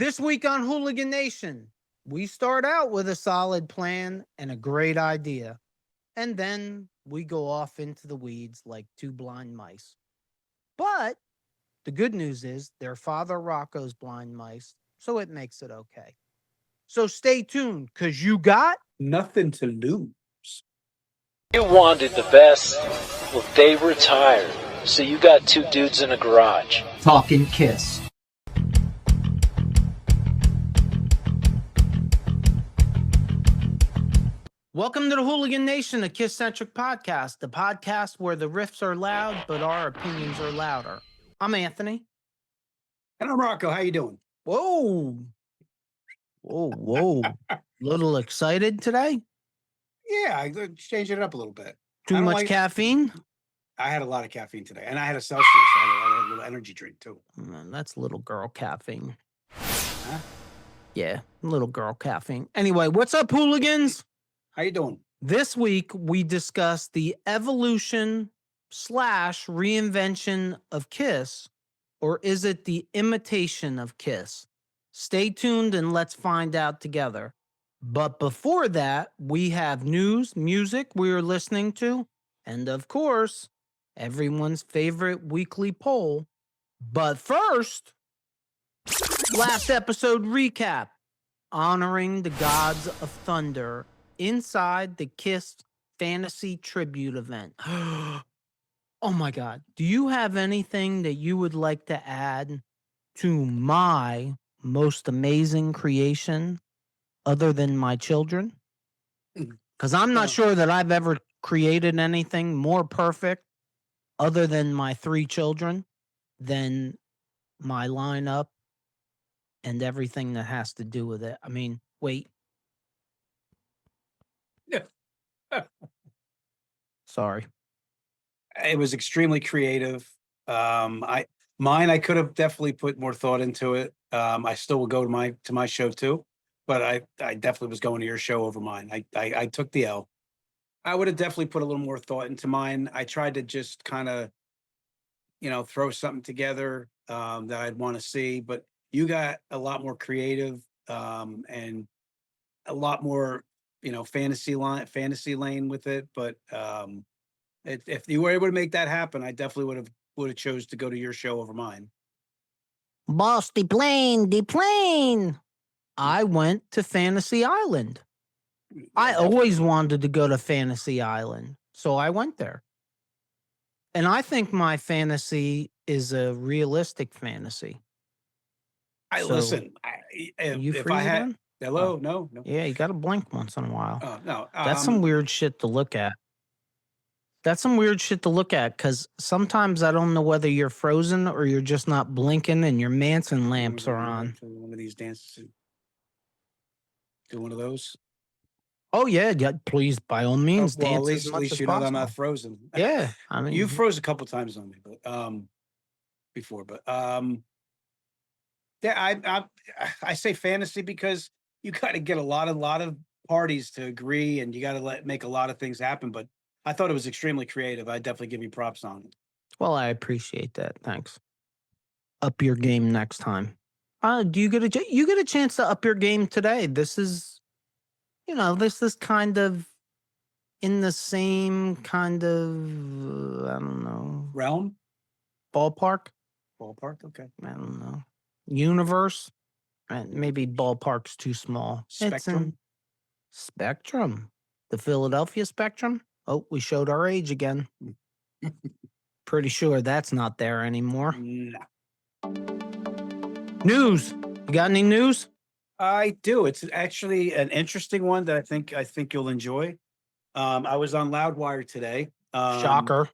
This week on Hooligan Nation, we start out with a solid plan and a great idea. And then we go off into the weeds like two blind mice. But the good news is their father Rocco's blind mice, so it makes it okay. So stay tuned, because you got nothing to lose. You wanted the best. Well, they retired. So you got two dudes in a garage. Talking KISS. Welcome to the Hooligan Nation, a KISS-Centric podcast, the podcast where the riffs are loud, but our opinions are louder. I'm Anthony. And I'm Rocco. How you doing? Whoa. Little excited today? Yeah, I changed it up a little bit. Too much caffeine? I had a lot of caffeine today, and I had a Celsius. I had a little energy drink, too. That's little girl caffeine. Huh? Yeah, little girl caffeine. Anyway, what's up, hooligans? How you doing? This week, we discussed the evolution / reinvention of KISS, or is it the imitation of KISS? Stay tuned and let's find out together. But before that, we have news, music we are listening to, and of course, everyone's favorite weekly poll. But first, last episode recap, honoring the gods of thunder inside the KISS Fantasy Tribute event. Oh my God. Do you have anything that you would like to add to my most amazing creation other than my children? Because I'm not sure that I've ever created anything more perfect other than my 3 children than my lineup and everything that has to do with it. I mean, wait. Sorry. It was extremely creative. I could have definitely put more thought into it. I still will go to my show too, but I definitely was going to your show over mine. I took the L. I would have definitely put a little more thought into mine. I tried to just kind of, throw something together that I'd want to see, but you got a lot more creative and a lot more, fantasy lane with it. But if you were able to make that happen, I definitely would have chose to go to your show over mine. Boss, the plane. I went to Fantasy Island. Yeah, I always wanted to go to Fantasy Island, so I went there. And I think my fantasy is a realistic fantasy. Listen. You If freeze I had again? hello, Oh. no. Yeah, you got to blink once in a while. No, That's some weird shit to look at. Because sometimes I don't know whether you're frozen or you're just not blinking and your Manson lamps are on. One of these dances. Do one of those. Oh, yeah, please, by all means, Well, dance at as least much as you know that I'm possible. not frozen. Yeah, I mean, You froze a couple times on me, but before, but yeah, I say fantasy because you got to get a lot of parties to agree, and you got to make a lot of things happen. But I thought it was extremely creative. I definitely give you props on it. Well, I appreciate that. Thanks. Up your game next time. Do you get a chance to up your game today? This is kind of in the same kind of I don't know, Realm? ballpark. Okay. I don't know, universe. Maybe ballpark's too small. Spectrum? Spectrum. The Philadelphia Spectrum. Oh, we showed our age again. Pretty sure that's not there anymore. No. News. You got any news? I do. It's actually an interesting one that I think you'll enjoy. I was on Loudwire today. Shocker.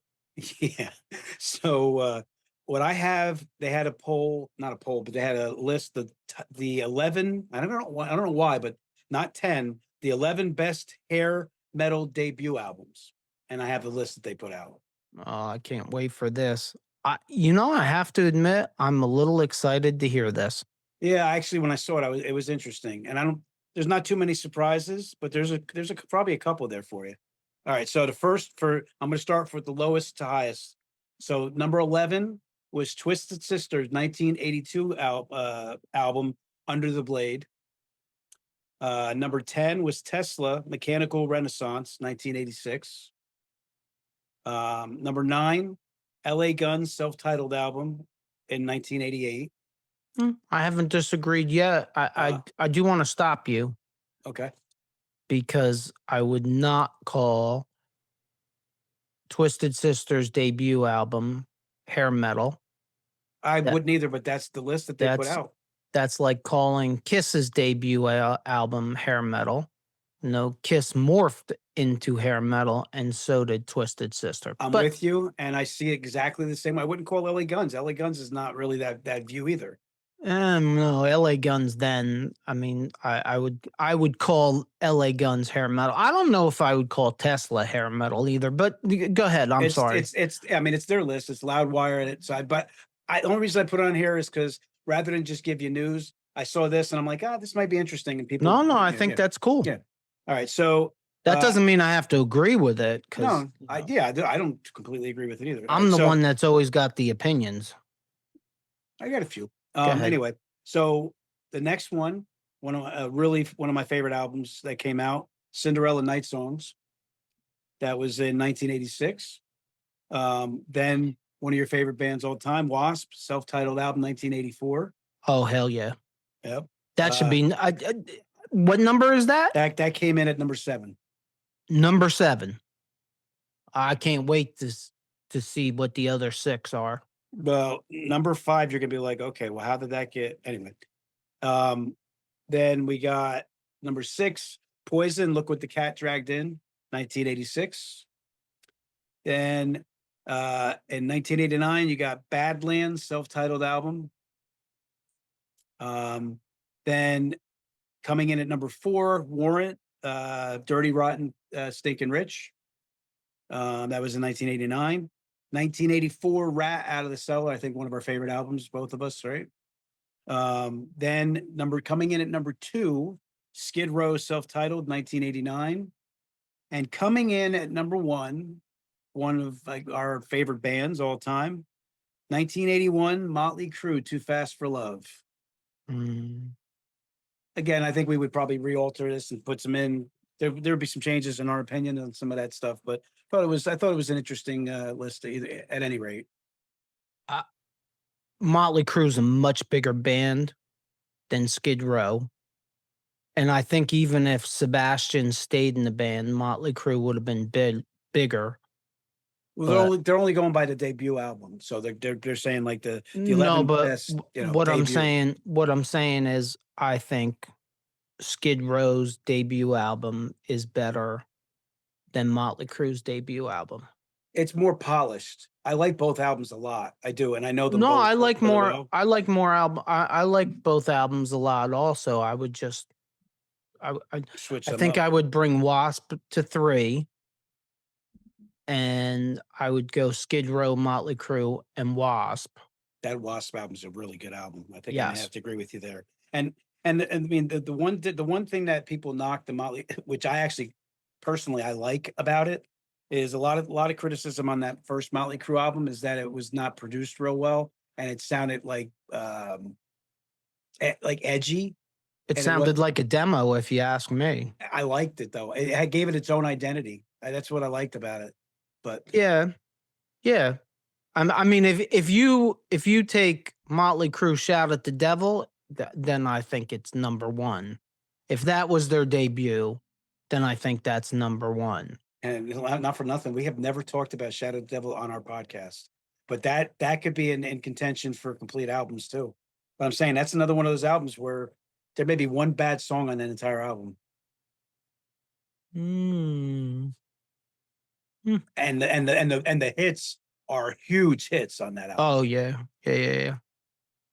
Yeah. So what I have, they had a poll, not a poll, but they had a list of the 11. I don't know why, but not 10. The 11 best hair metal debut albums, and I have the list that they put out. Oh, I can't wait for this. I have to admit, I'm a little excited to hear this. Yeah, actually, when I saw it, it was interesting, and there's not too many surprises, but there's probably a couple there for you. All right, so I'm going to start with the lowest to highest. So number 11 was Twisted Sister's 1982 album, Under the Blade. Number 10 was Tesla, Mechanical Renaissance, 1986. Number 9, LA Guns, self-titled album in 1988. I haven't disagreed yet. I do want to stop you Okay. because I would not call Twisted Sister's debut album hair metal. I That- wouldn't either, but that's the list that they put out. That's like calling Kiss's debut album hair metal. No, Kiss morphed into hair metal, and so did Twisted Sister. I'm But with you, and I see exactly the same. I wouldn't call LA Guns. LA Guns is not really that view either. no, LA Guns. Then I mean, I would call LA Guns hair metal. I don't know if I would call Tesla hair metal either. But go ahead. I'm sorry. It's. I mean, it's their list. It's Loudwire and it's. But the only reason I put it on here is because rather than just give you news, I saw this and I'm like, this might be interesting. And people. No, I think that's cool. Yeah. All right, so that doesn't mean I have to agree with it. no, I don't completely agree with it either. I'm the one that's always got the opinions. I got a few. ahead. Anyway, so the next one of my favorite albums that came out, Cinderella Night Songs. That was in 1986. Then one of your favorite bands all time, Wasp, self-titled album, 1984. Oh hell yeah! Yep. That should be. What number is that? That came in at number 7. Number 7. I can't wait to see what the other 6 are. Well, number 5, you're gonna be like, okay, well, how did that get anyway? Then we got number 6, Poison, Look What the Cat Dragged In, 1986. Then in 1989, you got Badlands, self-titled album. Then coming in at number 4, Warrant, Dirty Rotten Stinkin' Rich. That was in 1989. 1984, Rat Out of the Cellar. I think one of our favorite albums, both of us, right? Then coming in at number 2, Skid Row, self-titled, 1989. And coming in at number 1, one of like our favorite bands all time, 1981, Motley Crue, Too Fast for Love. Again, I think we would probably re-alter this and put some in. There'd be some changes in our opinion on some of that stuff, but I thought it was an interesting list at any rate. Motley Crue's a much bigger band than Skid Row. And I think even if Sebastian stayed in the band, Motley Crue would have been bigger. Well, they're only going by the debut album, so they're saying like the 11 no, but best. what debut. I'm saying is, I think Skid Row's debut album is better than Motley Crue's debut album. It's more polished. I like both albums a lot. I do, and I know them. No, both I like really more. well. I like more album. I like both albums a lot. Also, I would just. I Switch. I think I would bring Wasp to 3. And I would go Skid Row, Motley Crue, and Wasp. That Wasp album is a really good album. I think I Yes. have to agree with you there. And I mean the one thing that people knock the Motley, which I actually personally I like about it, is a lot of criticism on that first Motley Crue album is that it was not produced real well and it sounded like edgy. It And sounded like a demo, if you ask me. I liked it though. It gave it its own identity. That's what I liked about it. But Yeah. I mean, if you take Motley Crue, Shout at the Devil, then I think it's number 1. If that was their debut, then I think that's number 1. and not for nothing, we have never talked about Shadow Devil on our podcast, but that could be in contention for complete albums too. But I'm saying that's another one of those albums where there may be one bad song on that entire album, and the hits are huge hits on that album. Oh yeah.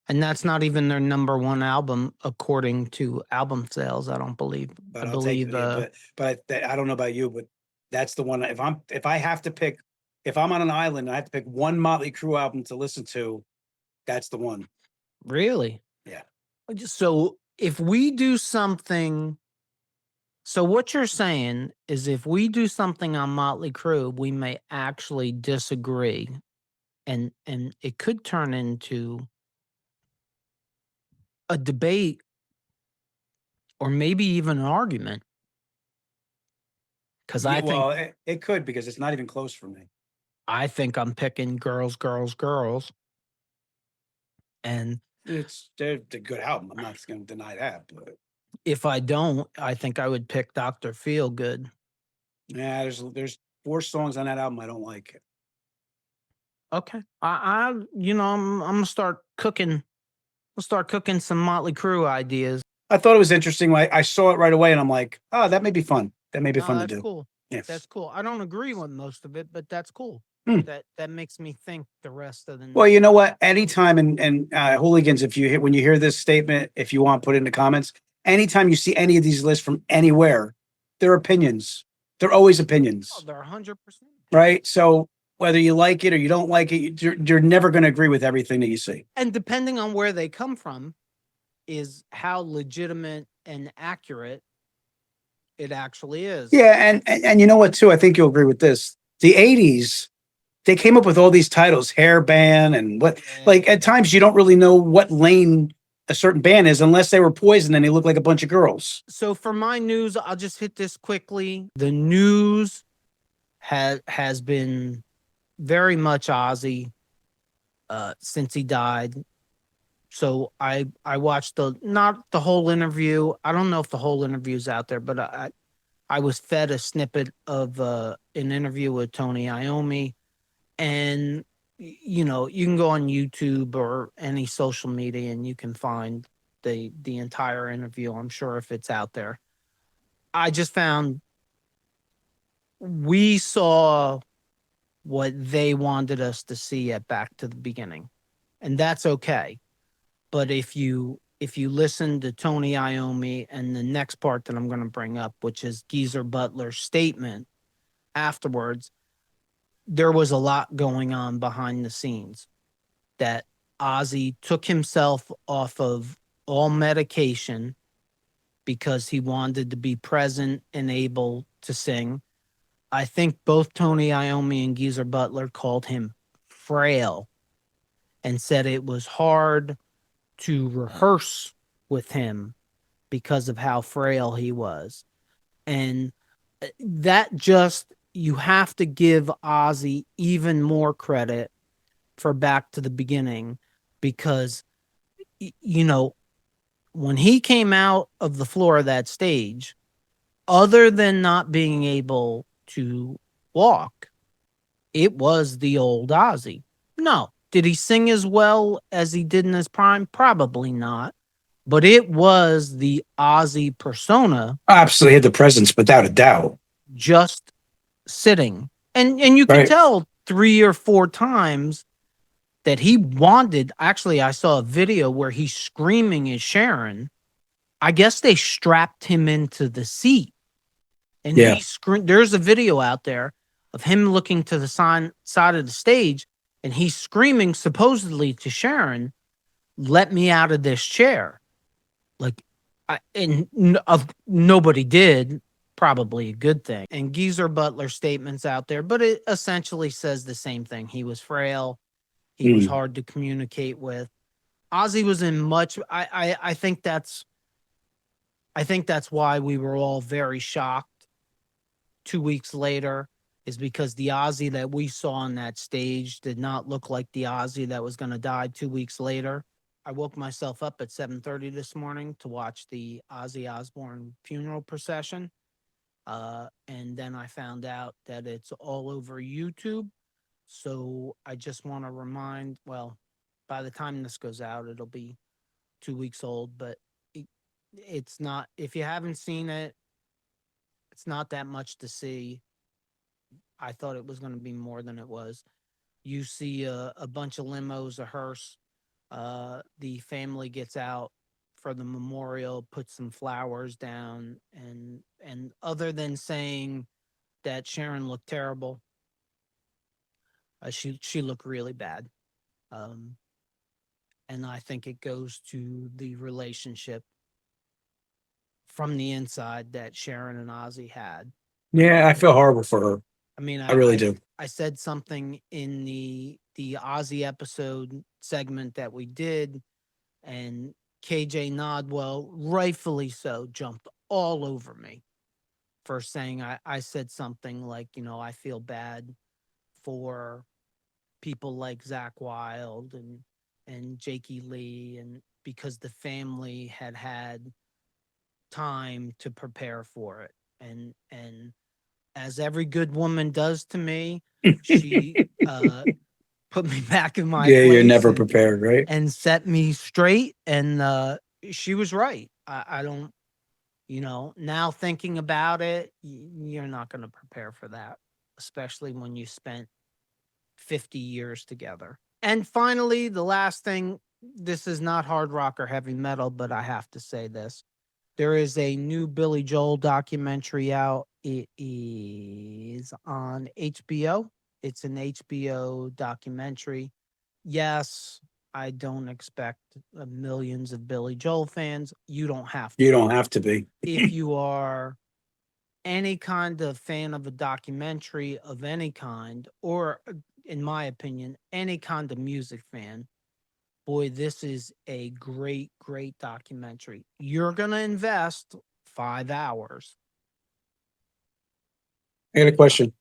And that's not even their number 1 album according to album sales. I don't believe. But I I'll take believe. it, but I don't know about you, but that's the one. If I have to pick, if I'm on an island and I have to pick one Motley Crue album to listen to, that's the one. Really? Yeah. So if we do something, so what you're saying is if we do something on Motley Crue, we may actually disagree, and it could turn into a debate or maybe even an argument. Because Yeah, well, it could, because it's not even close for me. I think I'm picking girls, girls, girls. And They're a good album. I'm not going to deny that, but if I don't, I think I would pick Dr. Feelgood. yeah, there's 4 songs on that album I don't like. Okay. I'm gonna start cooking. I'll start cooking some Motley Crue ideas. I thought it was interesting. I saw it right away, and I'm like, oh, that may be fun. That may be No, fun to that's do. cool. Yes. That's cool. I don't agree with most of it, but that's cool. Hmm. That makes me think the rest of the Well, you know what? Anytime, and hooligans, when you hear this statement, if you want, put it in the comments. Anytime you see any of these lists from anywhere, they're opinions. They're always opinions, they're 100%. right? So whether you like it or you don't like it, you're never going to agree with everything that you see. And depending on where they come from, is how legitimate and accurate it actually is. Yeah, and you know what too? I think you'll agree with this. The 80s, they came up with all these titles, hair band, and what, like, at times you don't really know what lane a certain band is unless they were Poison and they look like a bunch of girls. So for my news, I'll just hit this quickly. The news has been very much Ozzy since he died. So I watched not the whole interview. I don't know if the whole interview is out there, but I was fed a snippet of an interview with Tony Iommi, and you can go on YouTube or any social media and you can find the entire interview. I'm sure if it's out there. I just found we saw what they wanted us to see at Back to the Beginning, and that's okay. But if you listen to Tony Iommi and the next part that I'm going to bring up, which is Geezer Butler's statement afterwards, there was a lot going on behind the scenes. That Ozzy took himself off of all medication because he wanted to be present and able to sing. I think both Tony Iommi and Geezer Butler called him frail and said it was hard to rehearse with him because of how frail he was. And that just, you have to give Ozzy even more credit for Back to the Beginning, because, when he came out of the floor of that stage, other than not being able to walk, it was the old Ozzy. No. Did he sing as well as he did in his prime? Probably not. But it was the Ozzy persona. Absolutely had the presence, without a doubt. Just sitting. And you can tell 3 or 4 times that he wanted. Actually, I saw a video where he's screaming at Sharon. I guess they strapped him into the seat. And he screamed. There's a video out there of him looking to the side of the stage, and he's screaming supposedly to Sharon, "Let me out of this chair." Like, nobody did. Probably a good thing. And Geezer Butler's statements out there, but it essentially says the same thing. He was frail. He was hard to communicate with. Ozzy was in much. I think that's why we were all very shocked 2 weeks later, is because the Ozzy that we saw on that stage did not look like the Ozzy that was going to die 2 weeks later. I woke myself up at 7:30 this morning to watch the Ozzy Osbourne funeral procession. And then I found out that it's all over YouTube. So I just want to remind, well, by the time this goes out, it'll be 2 weeks old, but it's not, if you haven't seen it, it's not that much to see. I thought it was going to be more than it was. You see a bunch of limos, a hearse. The family gets out for the memorial, puts some flowers down, and other than saying that Sharon looked terrible, she looked really bad. And I think it goes to the relationship from the inside that Sharon and Ozzy had. Yeah, I feel horrible for her. I mean, I really do. I said something in the Ozzy episode segment that we did, and KJ Nodwell, rightfully so, jumped all over me for saying I said something like, I feel bad for people like Zach Wilde and Jakey Lee, and because the family had time to prepare for it. And as every good woman does to me, she put me back in my Yeah, place. you're never prepared, right? And set me straight. And she was right. I don't, now thinking about it, you're not going to prepare for that, especially when you spent 50 years together. And finally, the last thing, this is not hard rock or heavy metal, but I have to say this. There is a new Billy Joel documentary out. It is on HBO. It's an HBO documentary. Yes, I don't expect millions of Billy Joel fans. You don't have to. You don't have to be. If you are any kind of fan of a documentary of any kind, or in my opinion, any kind of music fan, boy, this is a great, great documentary. You're going to invest 5 hours. I got a question.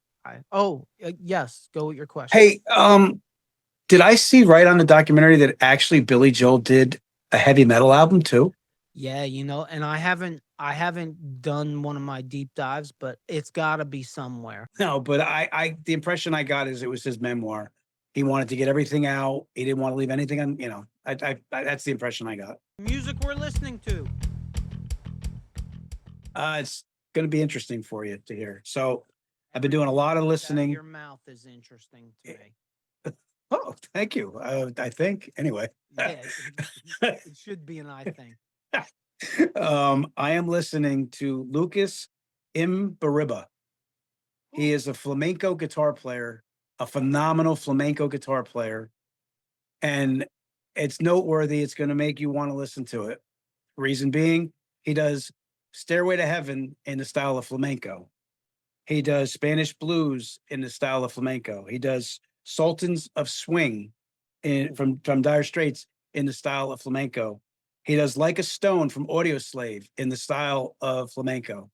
Yes. Go with your question. Hey, did I see right on the documentary that actually Billy Joel did a heavy metal album too? Yeah, and I haven't done one of my deep dives, but it's got to be somewhere. No, but I the impression I got is it was his memoir. He wanted to get everything out. He didn't want to leave anything on, I that's the impression I got. Music we're listening to. It's going to be interesting for you to hear. So I've been doing a lot of listening. Your mouth is interesting to me. Oh, thank you. I think anyway. Yeah, it should be an I think. I am listening to Lucas Imbariba. He is a flamenco guitar player, a phenomenal flamenco guitar player. And it's noteworthy. It's going to make you want to listen to it. Reason being, he does Stairway to Heaven in the style of flamenco. He does Spanish blues in the style of flamenco. He does Sultans of Swing from Dire Straits in the style of flamenco. He does Like a Stone from Audioslave in the style of flamenco.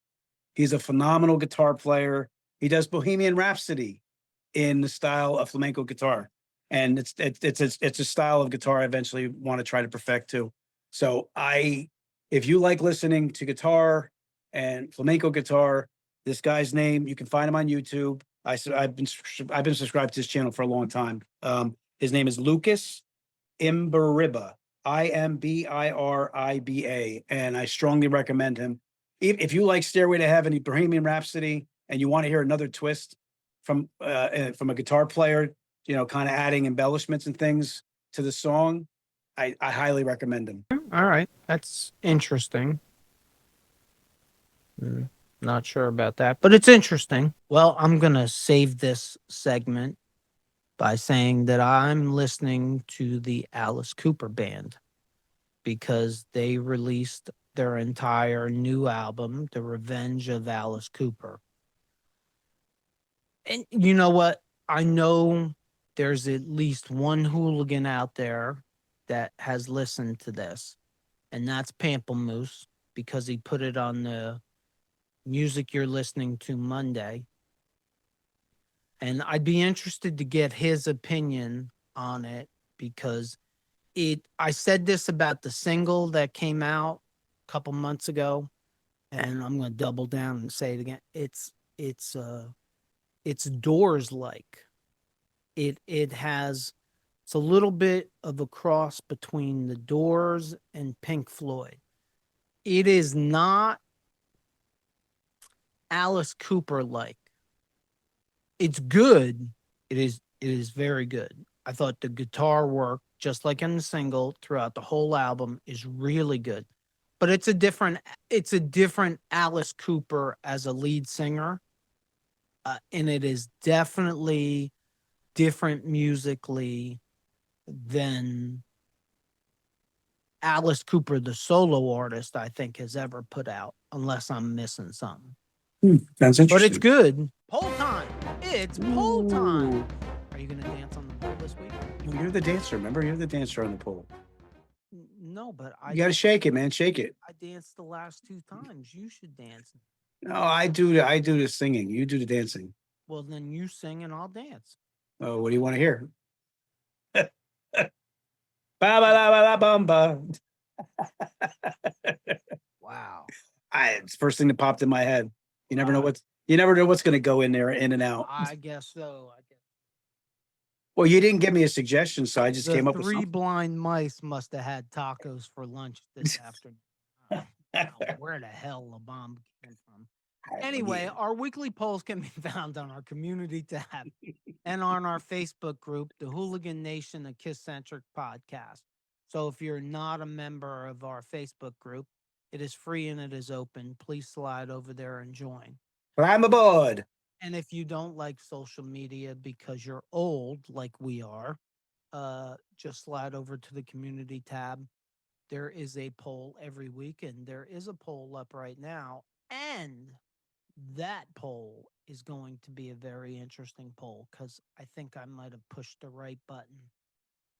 He's a phenomenal guitar player. He does Bohemian Rhapsody in the style of flamenco guitar. And it's a style of guitar I eventually want to try to perfect too. So if you like listening to guitar and flamenco guitar, this guy's name, you can find him on YouTube. I've been subscribed to his channel for a long time. His name is Lucas Imbariba, Imbiriba, and I strongly recommend him. If you like Stairway to Heaven, Bohemian Rhapsody, and you want to hear another twist from a guitar player, kind of adding embellishments and things to the song, I highly recommend him. All right, that's interesting. Not sure about that, but it's interesting. Well, I'm gonna save this segment by saying that I'm listening to the Alice Cooper Band because they released their entire new album, The Revenge of Alice Cooper. And you know what? I know there's at least one hooligan out there that has listened to this, and that's Pamplemousse, because he put it on the Music You're Listening to Monday. And I'd be interested to get his opinion on it, because I said this about the single that came out a couple months ago, and I'm going to double down and say it again. It's Doors-like. It's a little bit of a cross between the Doors and Pink Floyd. It is not Alice Cooper-like. It's good. It is very good. I thought the guitar work, just like in the single, throughout the whole album, is really good. But it's a different Alice Cooper as a lead singer, and it is definitely different musically than Alice Cooper, the solo artist, I think has ever put out, unless I'm missing something. That's interesting. But it's good. Poll time. It's poll time. Are you going to dance on the poll this week? No, you're the dancer. Remember, you're the dancer on the poll. No. No, but You got to shake it, man. Shake it. I danced the last 2 times. You should dance. No, I do the singing. You do the dancing. Well, then you sing and I'll dance. Oh, what do you want to hear? Ba ba la ba la bum ba. Wow. It's the first thing that popped in my head. You never know Wow. what's going to go in there, in and out. I guess so. Well, you didn't give me a suggestion, so I just The came up with 3 something. blind mice must have had tacos for lunch this afternoon. I don't know where the hell the bomb came from. Anyway, our weekly polls can be found on our community tab and on our Facebook group, the Hooligan Nation, a KISS-Centric podcast. So if you're not a member of our Facebook group, it is free and it is open. Please slide over there and join. I'm aboard. And if you don't like social media because you're old, like we are, just slide over to the community tab. There is a poll every week, and there is a poll up right now. And that poll is going to be a very interesting poll because I think I might have pushed the right button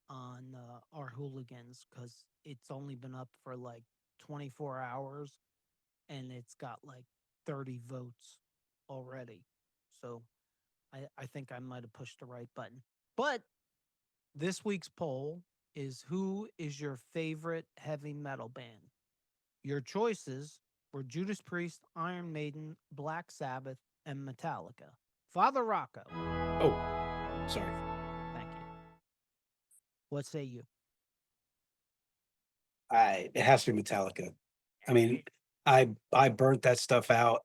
on our hooligans because it's only been up for like 24 hours and it's got like 30 votes already. So I think I might have pushed the right button. But this week's poll is, who is your favorite heavy metal band? Your choices were Judas Priest, Iron Maiden, Black Sabbath, and Metallica. Father Rocco. Oh, sorry. Thank you. What say you? It has to be Metallica. I mean, I burnt that stuff out.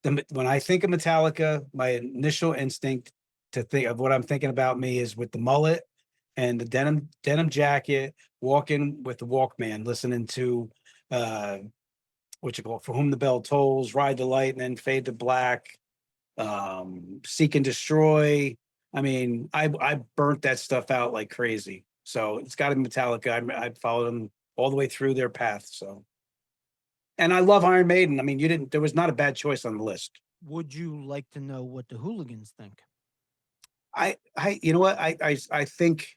When I think of Metallica, my initial instinct to think of what I'm thinking about me is with the mullet and the denim jacket, walking with the Walkman, listening to what you call it, For Whom the Bell Tolls, Ride the Light, and then Fade to Black, Seek and Destroy. I mean, I burnt that stuff out like crazy. So it's got to be Metallica. I followed them all the way through their path. So, and I love Iron Maiden. I mean, there was not a bad choice on the list. Would you like to know what the hooligans think? You know what? I think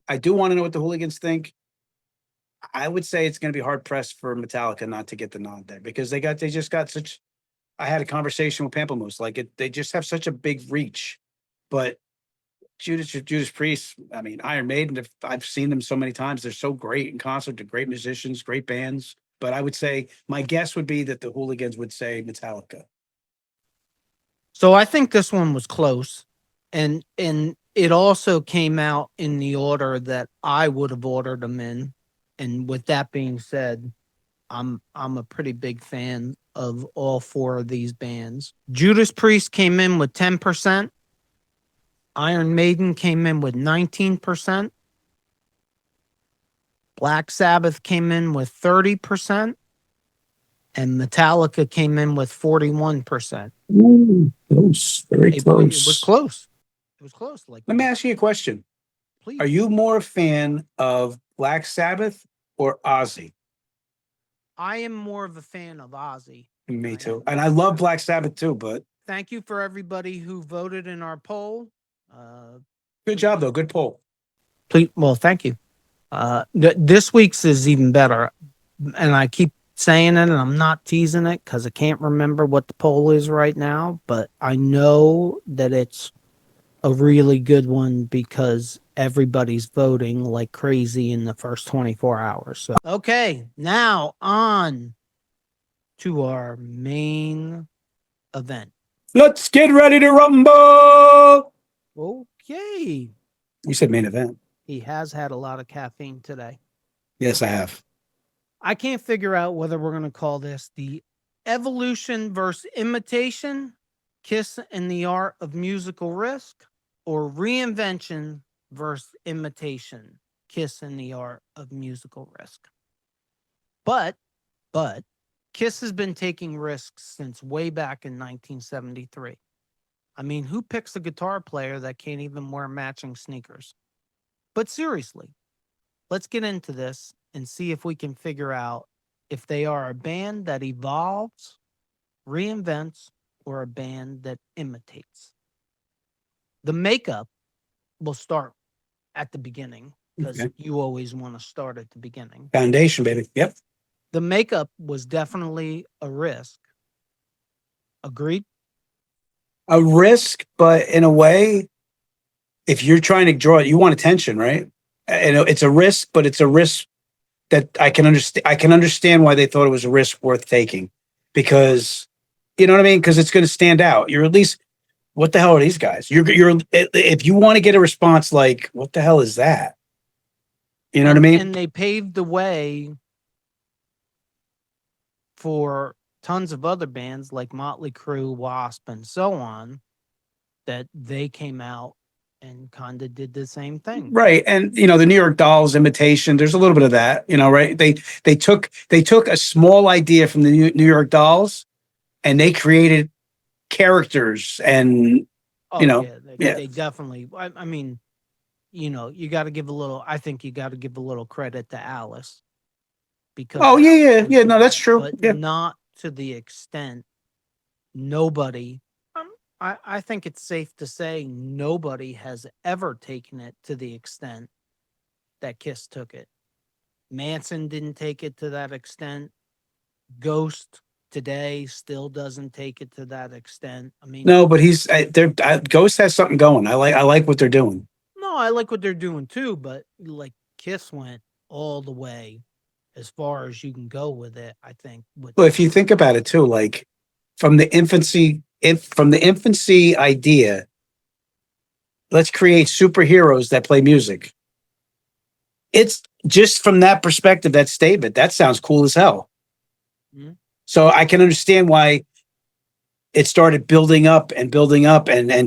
I do want to know what the hooligans think. I would say it's going to be hard pressed for Metallica not to get the nod there because they just got such. I had a conversation with Pamplemousse. They just have such a big reach, but Judas Priest. I mean, Iron Maiden. I've seen them so many times. They're so great in concert. They're great musicians, great bands. But I would say my guess would be that the hooligans would say Metallica. So I think this one was close, and it also came out in the order that I would have ordered them in. And with that being said, I'm a pretty big fan of all 4 of these bands. Judas Priest came in with 10%. Iron Maiden came in with 19%. Black Sabbath came in with 30%. And Metallica came in with 41%. Ooh, close. Very close. It was close. It was close. Like, let me ask you a question. Please. Are you more a fan of Black Sabbath or Ozzy? I am more of a fan of Ozzy. Me too. And I love Black Sabbath too, but thank you for everybody who voted in our poll. Good job though. Good poll. Please, well, thank you. This week's is even better. And I keep saying it and I'm not teasing it because I can't remember what the poll is right now, but I know that it's a really good one because everybody's voting like crazy in the first 24 hours. So, okay, now on to our main event. Let's get ready to rumble. Okay. You said main event. He has had a lot of caffeine today. Yes, I have. I can't figure out whether we're going to call this the evolution versus imitation, KISS and the art of musical risk, or reinvention versus imitation, KISS and the art of musical risk. But KISS has been taking risks since way back in 1973. I mean, who picks a guitar player that can't even wear matching sneakers? But seriously, let's get into this and see if we can figure out if they are a band that evolves, reinvents, or a band that imitates. The makeup will start at the beginning. because Okay. you always want to start at the beginning. Foundation, baby. Yep. The makeup was definitely a risk. Agreed? A risk, but in a way, if you're trying to draw it, you want attention, right? And it's a risk, but it's a risk that I can understand. I can understand why they thought it was a risk worth taking, because you know what I mean. Because it's going to stand out. You're at least, what the hell are these guys? You're if you want to get a response like, what the hell is that? You know what I mean? And they paved the way for tons of other bands like Motley Crue, Wasp, and so on, that they came out and kind of did the same thing. Right. And the New York Dolls imitation, there's a little bit of that, right? They took a small idea from the New York Dolls and they created characters and Oh, they definitely. I mean, you got to give a little. I think you got to give a little credit to Alice, because oh yeah. No, that's true. but Yeah. not to the extent. Nobody. I think it's safe to say nobody has ever taken it to the extent that KISS took it. Manson didn't take it to that extent. Ghost today still doesn't take it to that extent. I mean, No, but Ghost has something going. I like what they're doing. no, I like what they're doing too, but like KISS went all the way as far as you can go with it, I think. Well, if you think about it too, like from the infancy idea, let's create superheroes that play music. It's just from that perspective, that statement, that sounds cool as hell. Mm-hmm. So I can understand why it started building up and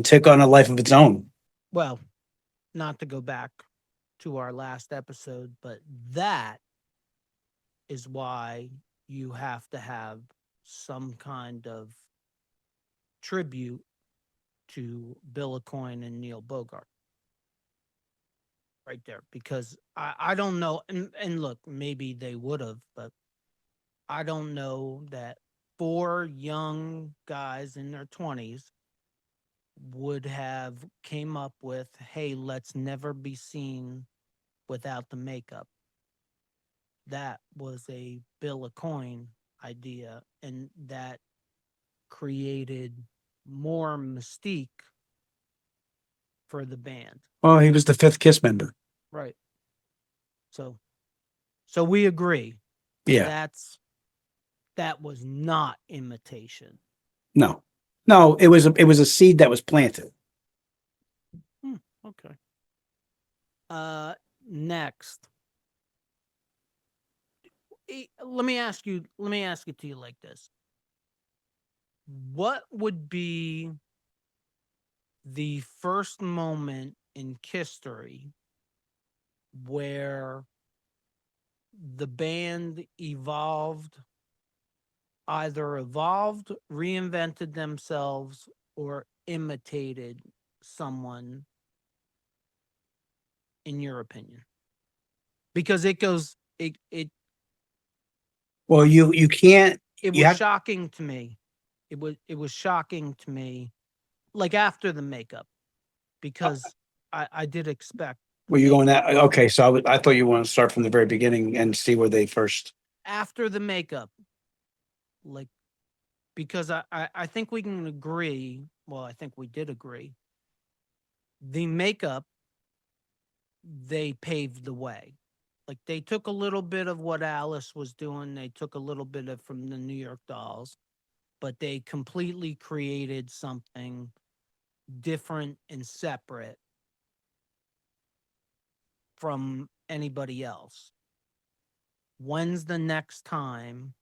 took on a life of its own. Well, not to go back to our last episode, but that is why you have to have some kind of tribute to Bill Aucoin and Neil Bogart. Right there. Because I don't know, and look, maybe they would have, but I don't know that 4 young guys in their 20s would have came up with, hey, let's never be seen without the makeup. That was a Bill Aucoin idea, and that created more mystique for the band. Oh, he was the 5th KISS member. Right. So we agree. Yeah. That was not imitation. No, it was a seed that was planted. Okay. Next. Let me ask it to you like this. What would be the first moment in history where the band either evolved, reinvented themselves, or imitated someone, in your opinion? Because it well, you can't. It was shocking to me. It was shocking to me, like after the makeup, because I did expect. Were you going that? Okay, so I thought you want to start from the very beginning and see where they first. After the makeup, like, because I think we can agree. Well, I think we did agree. The makeup, they paved the way. Like, they took a little bit of what Alice was doing. They took a little bit of from the New York Dolls, but they completely created something different and separate from anybody else. When's the next time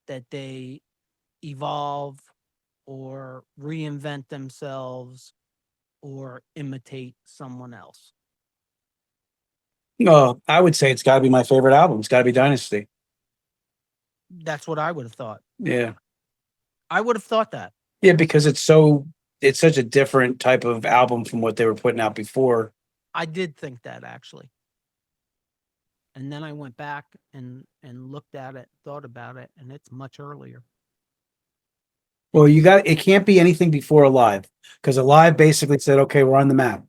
that they evolve or reinvent themselves or imitate someone else? No, I would say it's got to be my favorite album. It's got to be Dynasty. That's what I would have thought. Yeah. I would have thought that. Yeah, because it's such a different type of album from what they were putting out before. I did think that, actually. And then I went back and looked at it, thought about it, and it's much earlier. Well, it can't be anything before Alive, because Alive basically said, okay, we're on the map.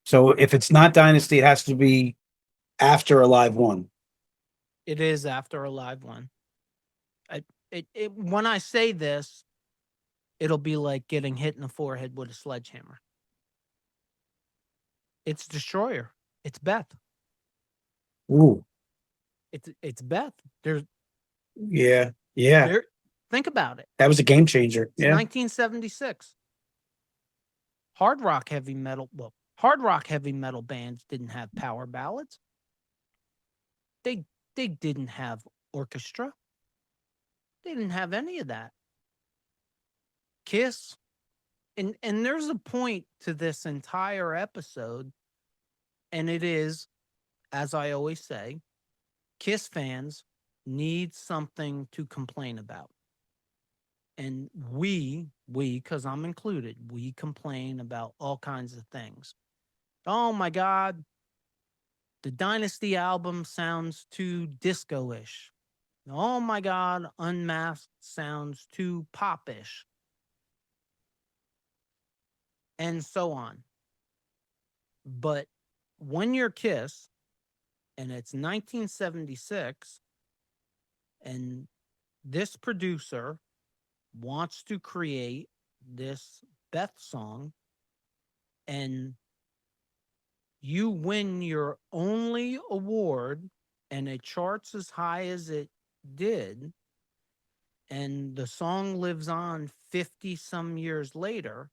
So if it's not Dynasty, it has to be after Alive 1. It is after a live one. When I say this, it'll be like getting hit in the forehead with a sledgehammer. It's Destroyer. It's Beth. Ooh. It's Beth. There's Yeah. Yeah. there. Think about it. That was a game changer. It's Yeah. 1976. Hard rock heavy metal bands didn't have power ballads. They didn't have orchestra. They didn't have any of that. KISS, and there's a point to this entire episode, and it is, as I always say, KISS fans need something to complain about. And we, because I'm included, we complain about all kinds of things. Oh my God, the Dynasty album sounds too disco-ish. Oh my God, Unmasked sounds too pop-ish. And so on. But when you're KISS, and it's 1976, and this producer wants to create this Beth song, and you win your only award, and it charts as high as it did, and the song lives on 50 some years later.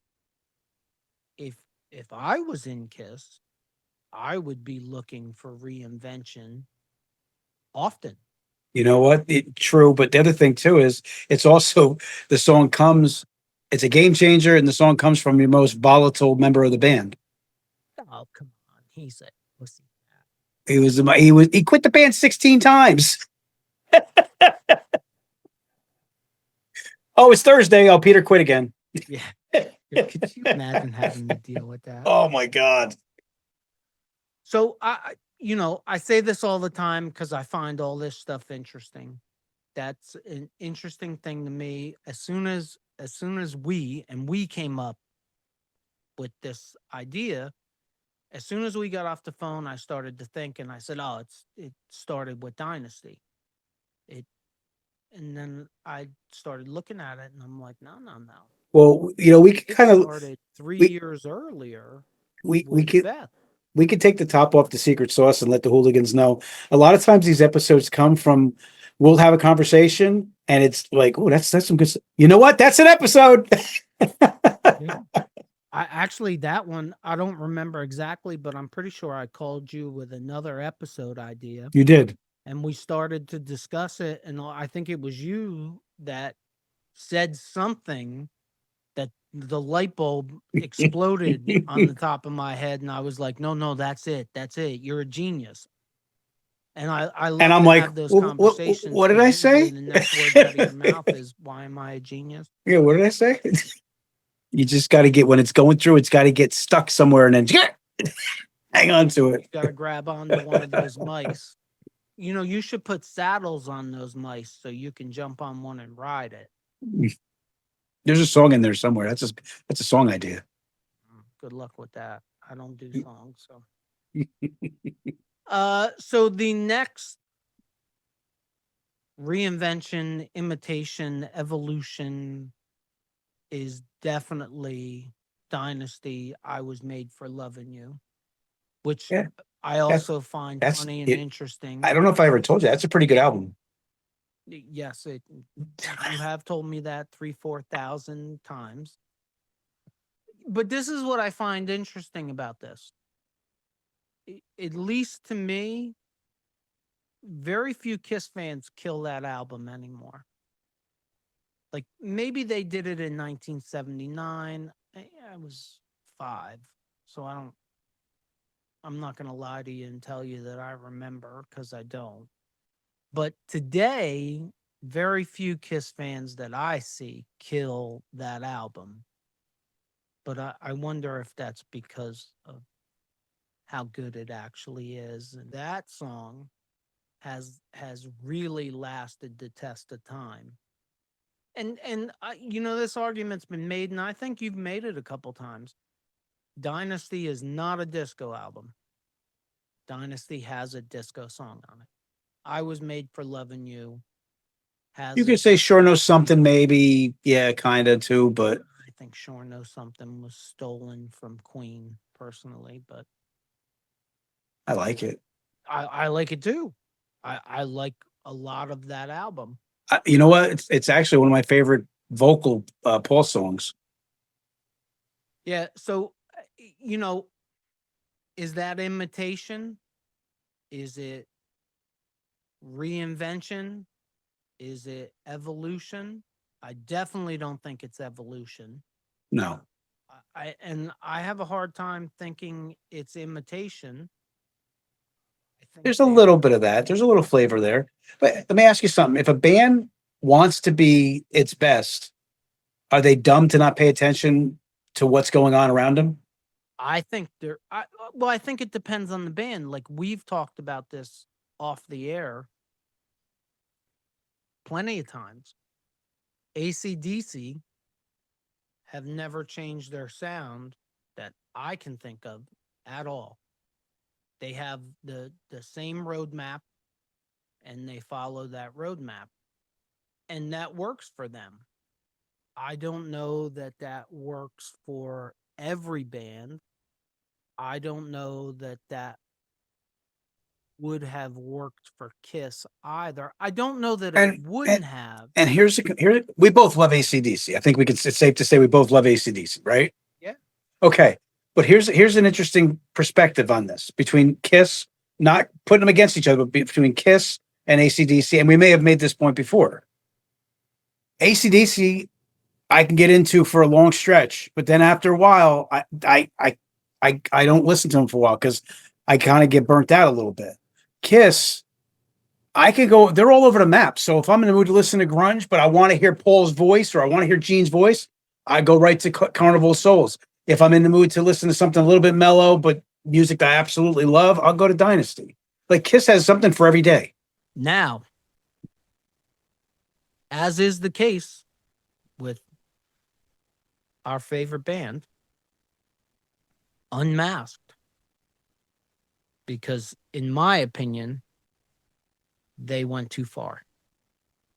If I was in KISS, I would be looking for reinvention often. You know what? True. But the other thing too is it's also the song comes, it's a game changer, and the song comes from your most volatile member of the band. Oh, come on. He's a pussy. He quit the band 16 times. Oh, it's Thursday. Oh, Peter quit again. Yeah. Could you imagine having to deal with that? Oh my God. So I say this all the time because I find all this stuff interesting. That's an interesting thing to me. As soon as we came up with this idea, as soon as we got off the phone, I started to think, and I said, "Oh, it started with Dynasty." And then I started looking at it, and I'm like, no. Well, we could kind of started 3 years earlier. We with could Beth. we could take the top off the secret sauce and let the hooligans know. A lot of times these episodes come from, we'll have a conversation and it's like, oh, that's some good. You know what? That's an episode. Yeah. That one, I don't remember exactly, but I'm pretty sure I called you with another episode idea. You did. And we started to discuss it. And I think it was you that said something that the light bulb exploded on the top of my head. And I was like, no, that's it. You're a genius. And I love I'm to like, have those what conversations. did I say? The next word out of your mouth is, why am I a genius? Yeah, what did I say? You just got to get, when it's going through, it's got to get stuck somewhere and then hang on to it. You got to grab onto one of those mice. You should put saddles on those mice so you can jump on one and ride it. There's a song in there somewhere. That's a song idea. Good luck with that. I don't do songs, so. So the next reinvention, imitation, evolution is definitely Dynasty. I Was Made for Loving You, which I also find funny and interesting. I don't know if I ever told you. That's a pretty good album. Yes, you have told me that 3,000-4,000 times. But this is what I find interesting about this. At least to me, very few KISS fans kill that album anymore. Like, maybe they did it in 1979. I was 5, so I'm not going to lie to you and tell you that I remember, because I don't. But today, very few KISS fans that I see kill that album. But I wonder if that's because of how good it actually is. And that song has really lasted the test of time. And this argument's been made, and I think you've made it a couple times. Dynasty is not a disco album. Dynasty has a disco song on it. I Was Made for Loving You has You could say Sure Knows Something, maybe. Yeah, kind of too, but I think Sure Knows Something was stolen from Queen personally, but I like it. I like it too. I like a lot of that album. You know what? It's actually one of my favorite vocal Paul songs. Yeah. So, you know, is that imitation? Is it reinvention? Is it evolution? I definitely don't think it's evolution. No, I have a hard time thinking it's imitation. I think there's a little bit of that. There's a little flavor there. But let me ask you something. If a band wants to be its best, are they dumb to not pay attention to what's going on around them? I think well, I think it depends on the band. Like we've talked about this off the air plenty of times. AC/DC have never changed their sound that I can think of at all. They have the same roadmap and they follow that roadmap, and that works for them. I don't know that that works for every band. I don't know that that would have worked for KISS either. I don't know that it wouldn't have. And here we both love ACDC. I think it's safe to say we both love ACDC, right? Yeah. Okay. But here's an interesting perspective on this between KISS, not putting them against each other, but between KISS and ACDC. And we may have made this point before. ACDC, I can get into for a long stretch, but then after a while, I don't listen to them for a while because I kind of get burnt out a little bit. KISS, I could go, they're all over the map. So if I'm in the mood to listen to grunge, but I want to hear Paul's voice or I want to hear Gene's voice, I go right to Carnival of Souls. If I'm in the mood to listen to something a little bit mellow, but music that I absolutely love, I'll go to Dynasty. Like KISS has something for every day. Now, as is the case with our favorite band, Unmasked, because in my opinion, they went too far.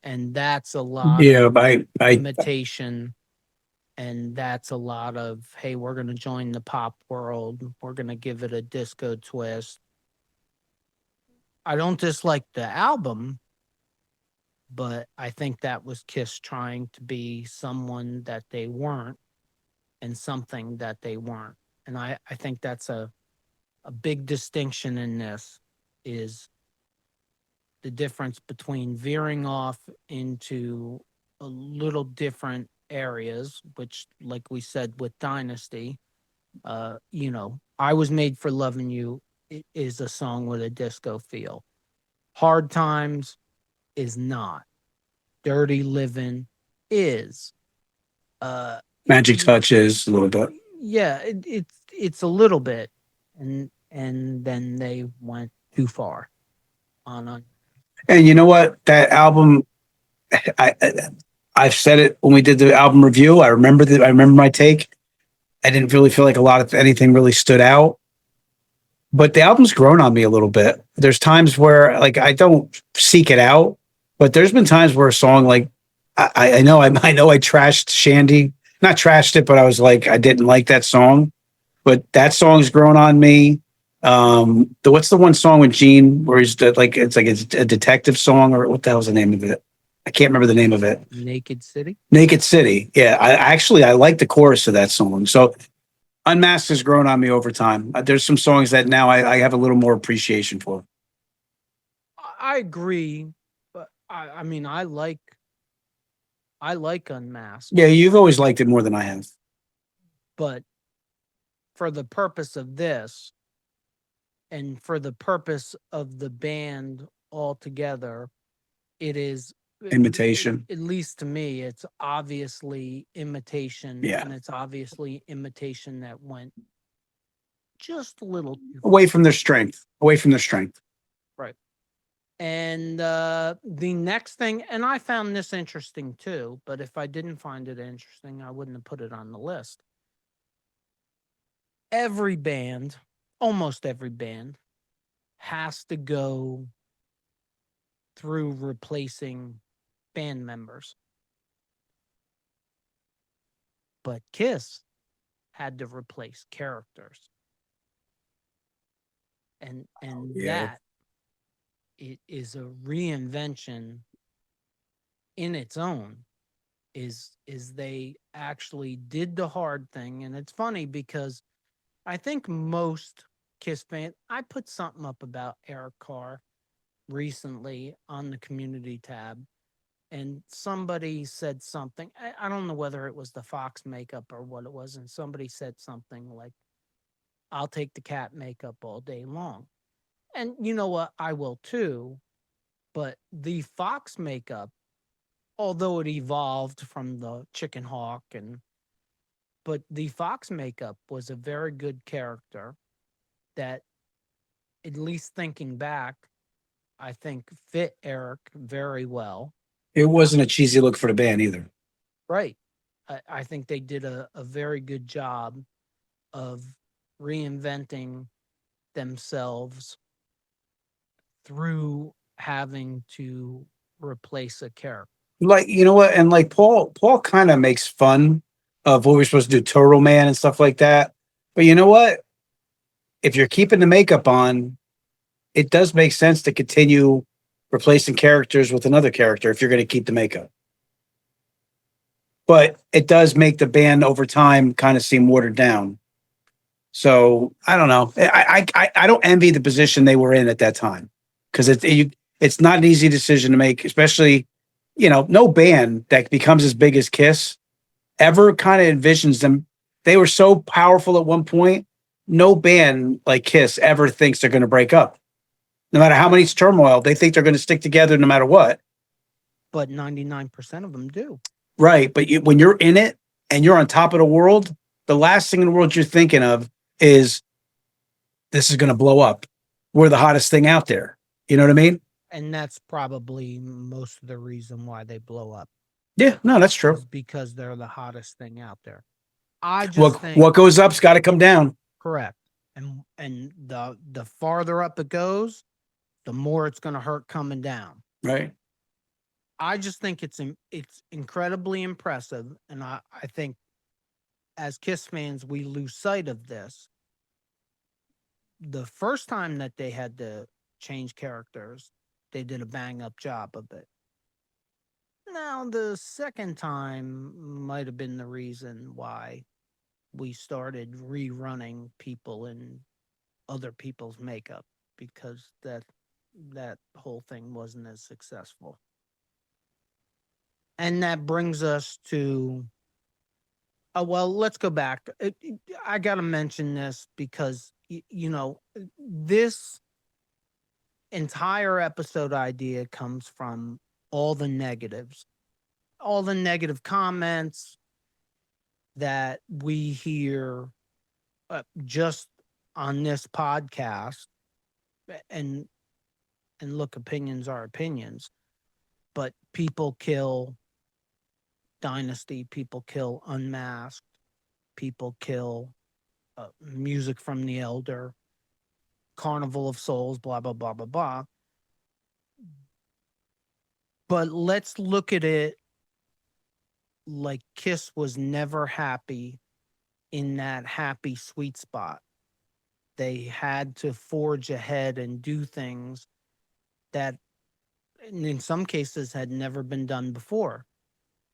And that's a lot of imitation. And that's a lot of, hey, we're going to join the pop world. We're going to give it a disco twist. I don't dislike the album, but I think that was KISS trying to be someone that they weren't and something that they weren't. And I think that's a big distinction in this is the difference between veering off into a little different areas, which, like we said with Dynasty, I Was Made for Loving You is a song with a disco feel. Hard Times is not. Dirty Living is. Magic Touch is a little bit. Yeah, it's a little bit, and then they went too far on. And you know what? That album, I've said it when we did the album review. I remember my take. I didn't really feel like a lot of anything really stood out, but the album's grown on me a little bit. There's times where like I don't seek it out, but there's been times where a song like I know I trashed Shandy, not trashed it, but I was like I didn't like that song, but that song's grown on me. What's the one song with Gene where he's like it's a detective song, or what the hell's the name of it? I can't remember the name of it. Naked City. Naked City. Yeah, I like the chorus of that song. So Unmasked has grown on me over time. There's some songs that now I have a little more appreciation for. I agree, but I mean I like Unmasked. Yeah, you've always liked it more than I have. But for the purpose of this, and for the purpose of the band altogether, it is Imitation. At least to me, it's obviously imitation. Yeah. And it's obviously imitation that went just a little too Away from their strength. right. And the next thing, and I found this interesting too, but if I didn't find it interesting, I wouldn't have put it on the list. Every band, almost every band, has to go through replacing band members. But KISS had to replace characters. And that it is a reinvention in its own. Is they actually did the hard thing. And it's funny because I think most KISS fans, I put something up about Eric Carr recently on the community tab, and somebody said something. I don't know whether it was the Fox makeup or what it was, and somebody said something like, I'll take the cat makeup all day long. And you know what? I will too. But the Fox makeup, although it evolved from the Chicken Hawk, but the Fox makeup was a very good character that, at least thinking back, I think fit Eric very well. It wasn't a cheesy look for the band either. Right. I think they did a very good job of reinventing themselves through having to replace a character. Like, you know what? And like Paul kind of makes fun of what we're supposed to do, Turtle Man and stuff like that. But you know what? If you're keeping the makeup on, it does make sense to continue replacing characters with another character if you're going to keep the makeup. But it does make the band over time kind of seem watered down. So I don't know. I don't envy the position they were in at that time, because it's not an easy decision to make, especially, no band that becomes as big as KISS ever kind of envisions them. They were so powerful at one point. No band like KISS ever thinks they're going to break up. No matter how many turmoil, they think they're going to stick together no matter what. But 99% of them do. Right. But when you're in it and you're on top of the world, the last thing in the world you're thinking of is, this is going to blow up. We're the hottest thing out there. You know what I mean? And that's probably most of the reason why they blow up. Yeah, no, that's true. Because they're the hottest thing out there. I just think what goes up's got to come down. Correct. And the farther up it goes, the more it's going to hurt coming down. Right. I just think it's incredibly impressive, and I think as KISS fans we lose sight of this. The first time that they had to change characters, they did a bang up job of it. Now the second time might have been the reason why we started rerunning people in other people's makeup, because that whole thing wasn't as successful. And that brings us to, let's go back. I got to mention this because, this entire episode idea comes from all the negatives, all the negative comments that we hear just on this podcast. And look, opinions are opinions, but people kill Dynasty, people kill Unmasked, people kill Music from the Elder, Carnival of Souls, blah, blah, blah, blah, blah. But let's look at it like KISS was never happy in that happy sweet spot. They had to forge ahead and do things that in some cases had never been done before.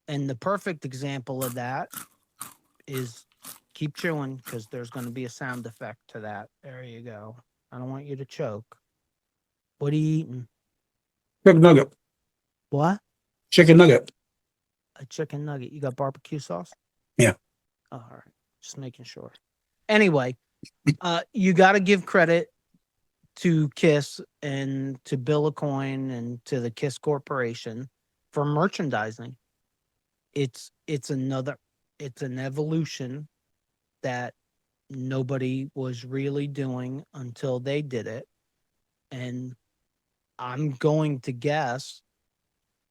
And the perfect example of that is, keep chewing because there's going to be a sound effect to that. There you go. I don't want you to choke. What are you eating? Chicken nugget. What? Chicken nugget. A chicken nugget. You got barbecue sauce? Yeah. Oh, all right. Just making sure. Anyway, you got to give credit to KISS and to Bill Aucoin and to the KISS Corporation for merchandising. It's an evolution that nobody was really doing until they did it. And I'm going to guess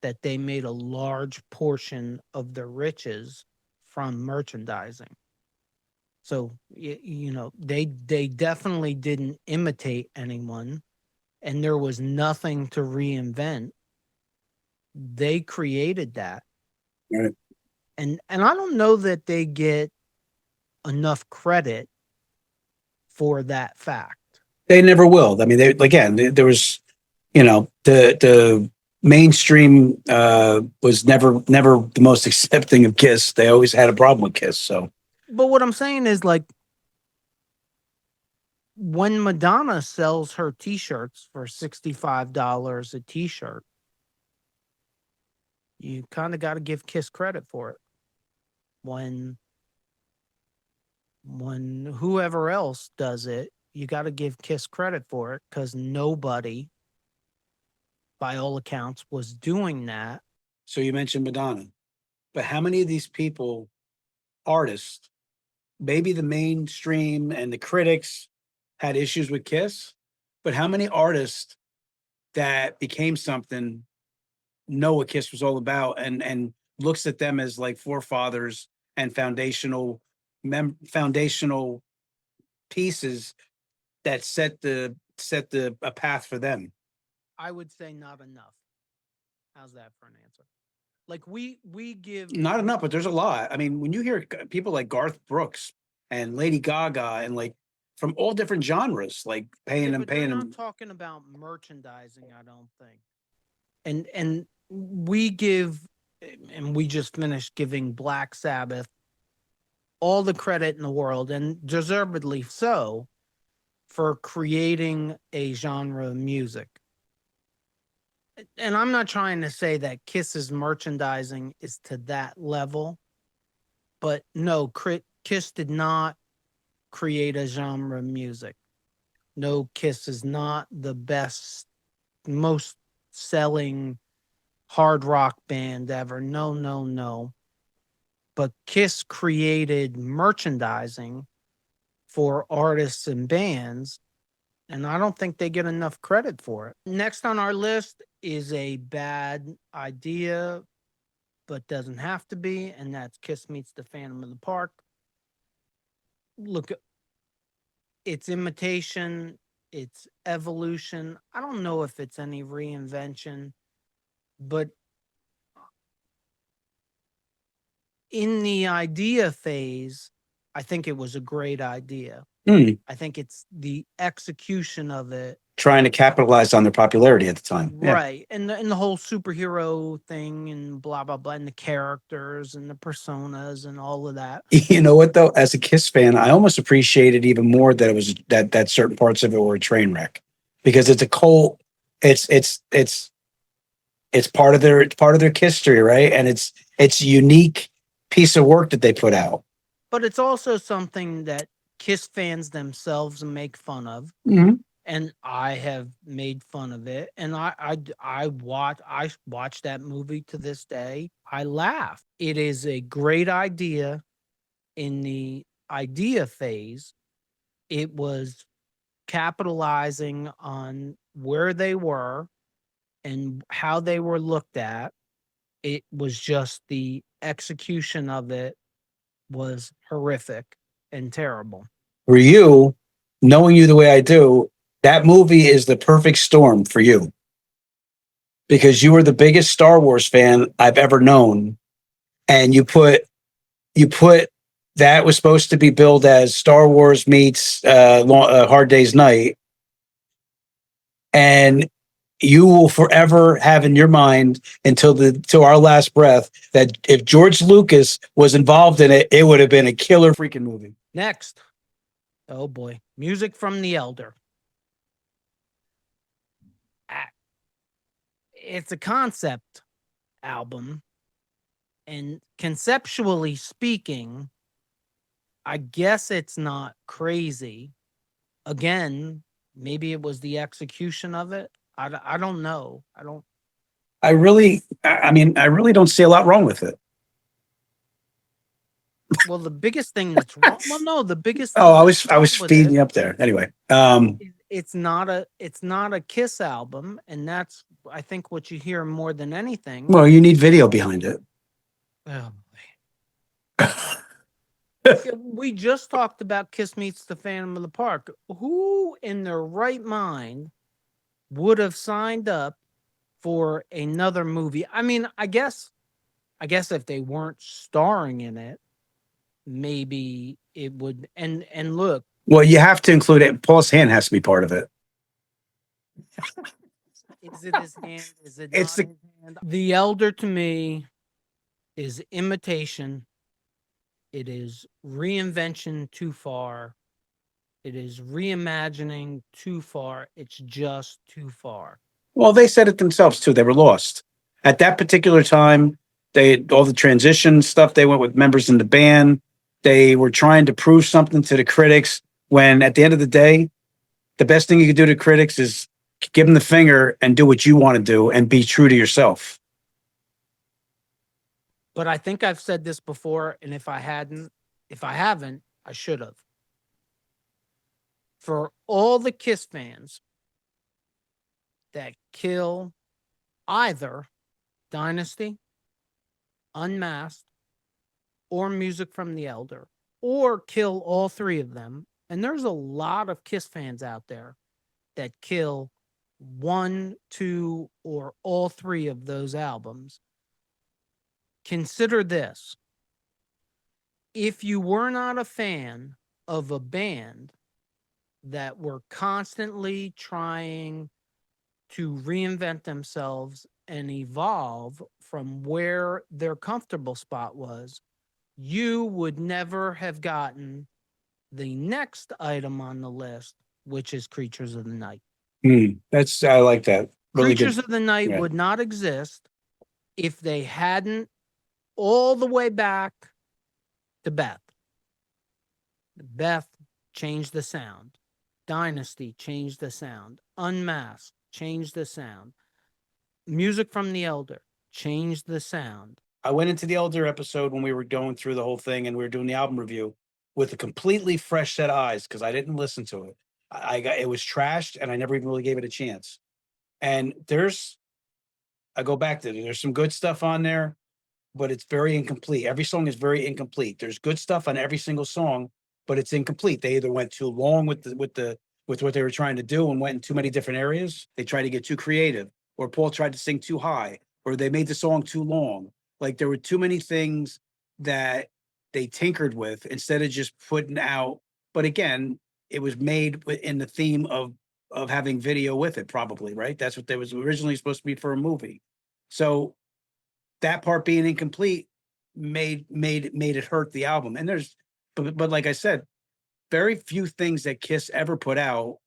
that they made a large portion of their riches from merchandising. So, they definitely didn't imitate anyone. and there was nothing to reinvent. They created that. Right. And I don't know that they get enough credit for that fact. They never will. I mean, there was, the mainstream was never the most accepting of KISS. They always had a problem with KISS. So, But what I'm saying is, like, when Madonna sells her t-shirts for $65 a t-shirt, you kind of got to give KISS credit for it. When whoever else does it, you got to give KISS credit for it, because nobody, by all accounts, was doing that. so you mentioned Madonna, but how many of these people, artists, maybe the mainstream and the critics had issues with KISS, but how many artists that became something know what KISS was all about and looks at them as like forefathers and foundational pieces that set a path for them? I would say not enough. How's that for an answer? Like, we give Not enough, but there's a lot. I mean, when you hear people like Garth Brooks and Lady Gaga and like from all different genres, like paying but they're them. not talking about merchandising, I don't think. And we give, and we just finished giving Black Sabbath all the credit in the world, and deservedly so, for creating a genre of music. And I'm not trying to say that KISS's merchandising is to that level, but no, KISS did not create a genre of music. No, KISS is not the best, most selling hard rock band ever. No, no, no. But KISS created merchandising for artists and bands, and I don't think they get enough credit for it. Next on our list is a bad idea, but doesn't have to be, and that's KISS meets the Phantom of the Park. Look, it's imitation, it's evolution. I don't know if it's any reinvention, but in the idea phase, I think it was a great idea. I think it's the execution of it. Trying to capitalize on their popularity at the time. Right. And the whole superhero thing and blah, blah, blah, and the characters and the personas and all of that. You know what though? As a KISS fan, I almost appreciated even more that it was that certain parts of it were a train wreck, because it's a cult. It's part of their history, right? And it's a unique piece of work that they put out. But it's also something that KISS fans themselves make fun of. Mm-hmm. And I have made fun of it. And I watch that movie to this day. I laugh. It is a great idea in the idea phase. It was capitalizing on where they were and how they were looked at. It was just the execution of it was horrific and terrible. For you, knowing you the way I do, that movie is the perfect storm for you, because you are the biggest Star Wars fan I've ever known, and you put that was supposed to be billed as Star Wars meets Hard Day's Night, and you will forever have in your mind until our last breath that if George Lucas was involved in it, it would have been a killer freaking movie. Next. Oh boy. Music from the Elder. It's a concept album, and conceptually speaking, I guess it's not crazy. Again, maybe it was the execution of it. I don't know. I really don't see a lot wrong with it. Well, the biggest thing that's wrong. Well, no, the biggest. Oh, I was feeding you up there. Anyway, it's not a KISS album, and that's, I think, what you hear more than anything. Well, you need video behind it. Oh boy. We just talked about KISS meets the Phantom of the Park. Who in their right mind would have signed up for another movie. I mean, I guess if they weren't starring in it, maybe it would. And look, Well, you have to include it. Paul's hand has to be part of it. is it his hand? Is it It's not his hand? The Elder to me is imitation. It is reinvention too far. It is reimagining too far. It's just too far. Well, they said it themselves too. They were lost at that particular time. All the transition stuff. They went with members in the band. They were trying to prove something to the critics. When at the end of the day, the best thing you could do to critics is give them the finger and do what you want to do and be true to yourself. But I think I've said this before, and if I haven't, I should have. For all the KISS fans that kill either Dynasty, Unmasked, or Music from the Elder, or kill all three of them, and there's a lot of KISS fans out there that kill one, two, or all three of those albums. Consider this. If you were not a fan of a band that were constantly trying to reinvent themselves and evolve from where their comfortable spot was, you would never have gotten the next item on the list, which is Creatures of the Night. I like that. Really Creatures good. of the Night Yeah. would not exist if they hadn't all the way back to Beth. Beth changed the sound. Dynasty changed the sound. Unmasked changed the sound. Music from the Elder changed the sound. I went into the Elder episode when we were going through the whole thing and we were doing the album review with a completely fresh set of eyes because I didn't listen to it. It was trashed and I never even really gave it a chance. And I go back to it. There's some good stuff on there, but it's very incomplete. Every song is very incomplete. There's good stuff on every single song, but it's incomplete. They either went too long with what they were trying to do and went in too many different areas. They tried to get too creative, or Paul tried to sing too high, or they made the song too long. Like there were too many things that they tinkered with instead of just putting out. But again, it was made in the theme of having video with it, probably, right? That's what they was originally supposed to be for a movie. So that part being incomplete made it hurt the album. And but like I said, very few things that KISS ever put out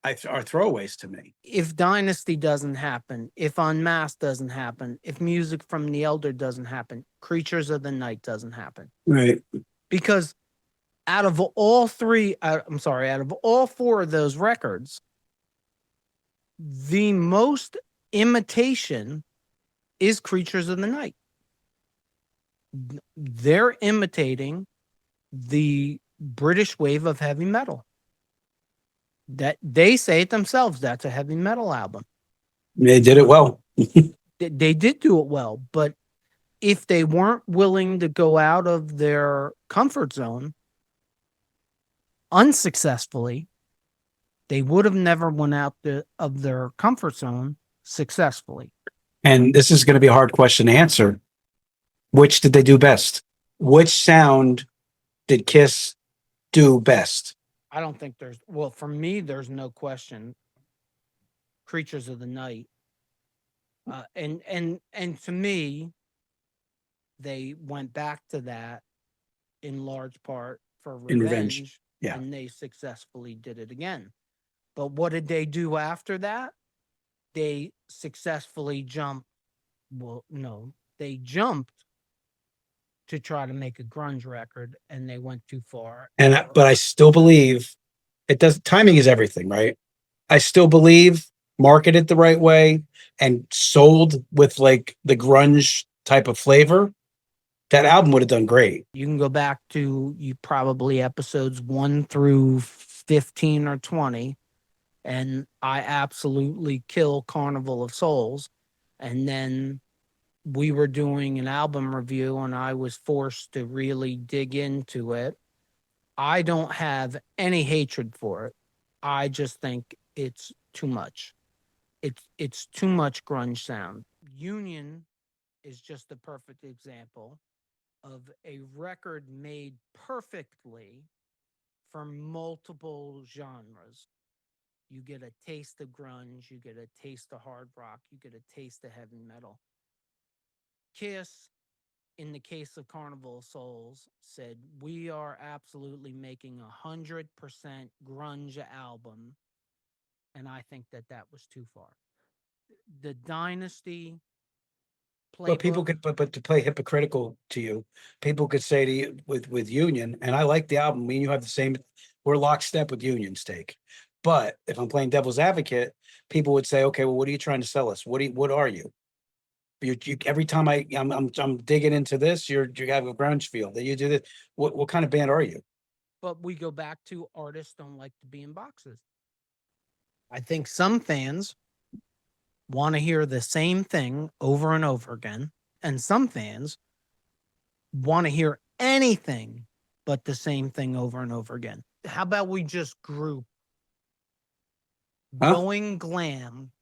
are throwaways to me. If Dynasty doesn't happen, if Unmasked doesn't happen, if Music from the Elder doesn't happen, Creatures of the Night doesn't happen. Right. Because out of all four of those records, the most imitation is Creatures of the Night. They're imitating the British wave of heavy metal. That they say it themselves, that's a heavy metal album. They did it well. They did do it well, but if they weren't willing to go out of their comfort zone unsuccessfully, they would have never went out of their comfort zone successfully. And this is going to be a hard question to answer. Which did they do best? Which sound did KISS do best? I don't think for me, there's no question. Creatures of the Night. And to me, they went back to that in large part for revenge. Yeah. And they successfully did it again. But what did they do after that? They successfully jumped. Well, no, they jumped to try to make a grunge record, and they went too far. But I still believe timing is everything, right? I still believe marketed the right way and sold with like the grunge type of flavor, that album would have done great. You can go back to probably episodes 1 through 15 or 20, and I absolutely kill Carnival of Souls. And then we were doing an album review and I was forced to really dig into it. I don't have any hatred for it. I just think it's too much. it's too much grunge sound. Union is just a perfect example of a record made perfectly for multiple genres. You get a taste of grunge, you get a taste of hard rock, you get a taste of heavy metal. Kiss, in the case of Carnival of Souls, said, "We are absolutely making 100% grunge album." And I think that that was too far. The Dynasty But people playbook. could, but to play hypocritical to you, people could say to you with Union, and I like the album. Me and you have the same. We're lockstep with Union's take. But if I'm playing devil's advocate, people would say, okay, well, what are you trying to sell us? What are you? You every time I'm digging into this, you have a grunge feel. That you do this. What kind of band are you? But we go back to artists don't like to be in boxes. I think some fans want to hear the same thing over and over again, and some fans want to hear anything but the same thing over and over again. How about we just group Huh? Going Glam,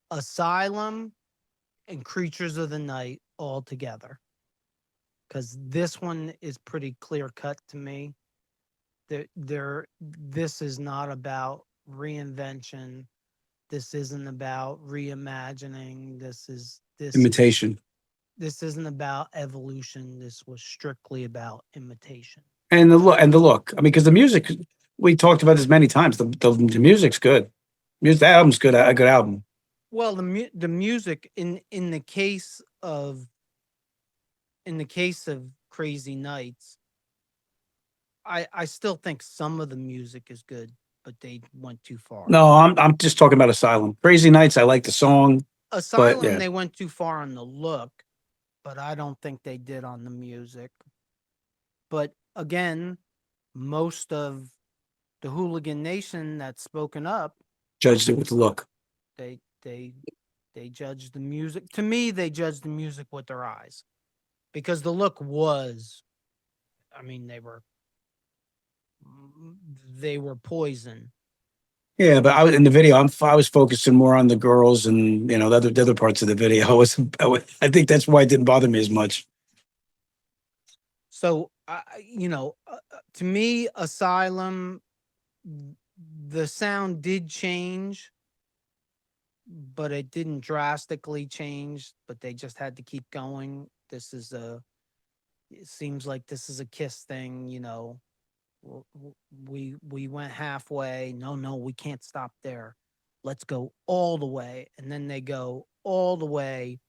Asylum, and Creatures of the Night all together? Because this one is pretty clear cut to me. This is not about reinvention. This isn't about reimagining. Imitation. This isn't about evolution. This was strictly about imitation. And the look. I mean, because the music, we talked about this many times. The music's good. That album's good. A good album. Well, the music in the case of Crazy Nights, I still think some of the music is good, but they went too far. No, I'm just talking about Asylum. Crazy Nights. I like the song, but Asylum, yeah, they went too far on the look, but I don't think they did on the music. But again, most of the Hooligan Nation that's spoken up, judged it with the look. they they they judge the music. To me, they judge the music with their eyes, because the look was, I mean, they were poison. Yeah, but I was in the video. I was focusing more on the girls and the other parts of the video. I think that's why it didn't bother me as much. So, to me, Asylum, the sound did change, but it didn't drastically change. But they just had to keep going. It seems like this is a KISS thing, we went halfway. No, we can't stop there. Let's go all the way. And then they go all the way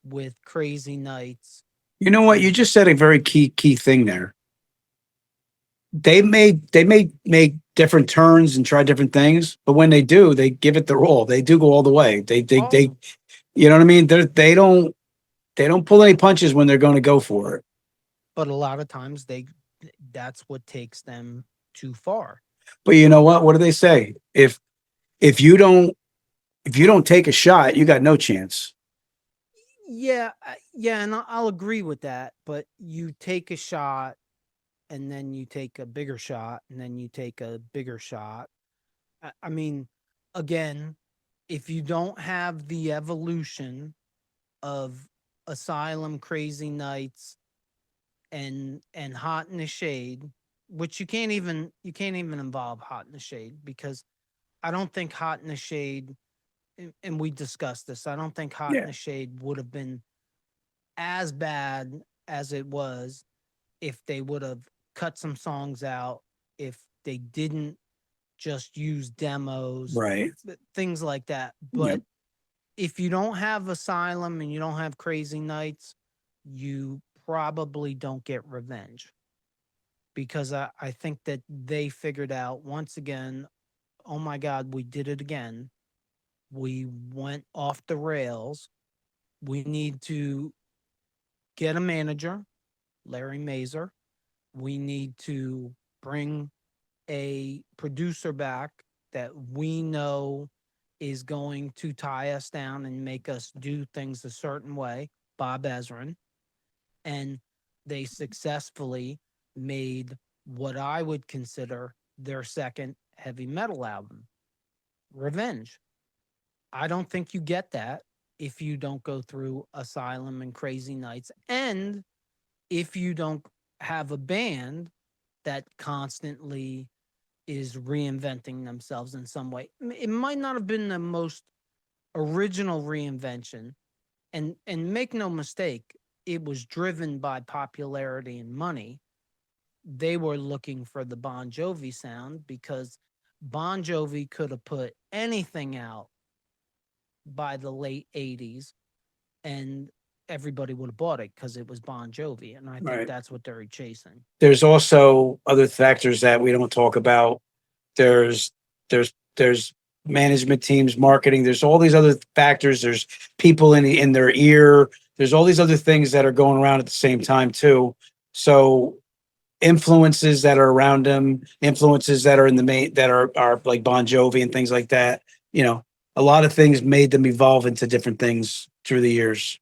with Crazy Nights. You know what? You just said a very key thing there. They may make different turns and try different things, but when they do, they give it their all. They do go all the way. They you know what I mean? They don't pull any punches when they're going to go for it. But a lot of times that's what takes them too far. But you know what? What do they say? If you don't take a shot, you got no chance. Yeah, and I'll agree with that. But you take a shot, and then you take a bigger shot, and then you take a bigger shot. I mean, again, if you don't have the evolution of Asylum, Crazy Nights, and Hot in the Shade, which you can't even involve Hot in the Shade, because I don't think Hot in the Shade, and we discussed this, I don't think Hot in the Shade would have been as bad as it was if they would have cut some songs out, if they didn't just use demos, Right. things like that. But if you don't have Asylum and you don't have Crazy Nights, you probably don't get Revenge, because I think that they figured out once again, oh my God, we did it again. We went off the rails. We need to get a manager, Larry Mazer. We need to bring a producer back that we know is going to tie us down and make us do things a certain way, Bob Ezrin. And they successfully made what I would consider their second heavy metal album, Revenge. I don't think you get that if you don't go through Asylum and Crazy Nights, and if you don't have a band that constantly is reinventing themselves in some way. It might not have been the most original reinvention, and make no mistake, it was driven by popularity and money. They were looking for the Bon Jovi sound because Bon Jovi could have put anything out by the late 80s and everybody would have bought it because it was Bon Jovi. And I think Right. that's what they're chasing. There's also other factors that we don't talk about. There's there's management teams, marketing. There's all these other factors. There's people in their ear. There's all these other things that are going around at the same time too. So influences that are around them, influences that are in the main that are like Bon Jovi and things like that. You know, a lot of things made them evolve into different things through the years.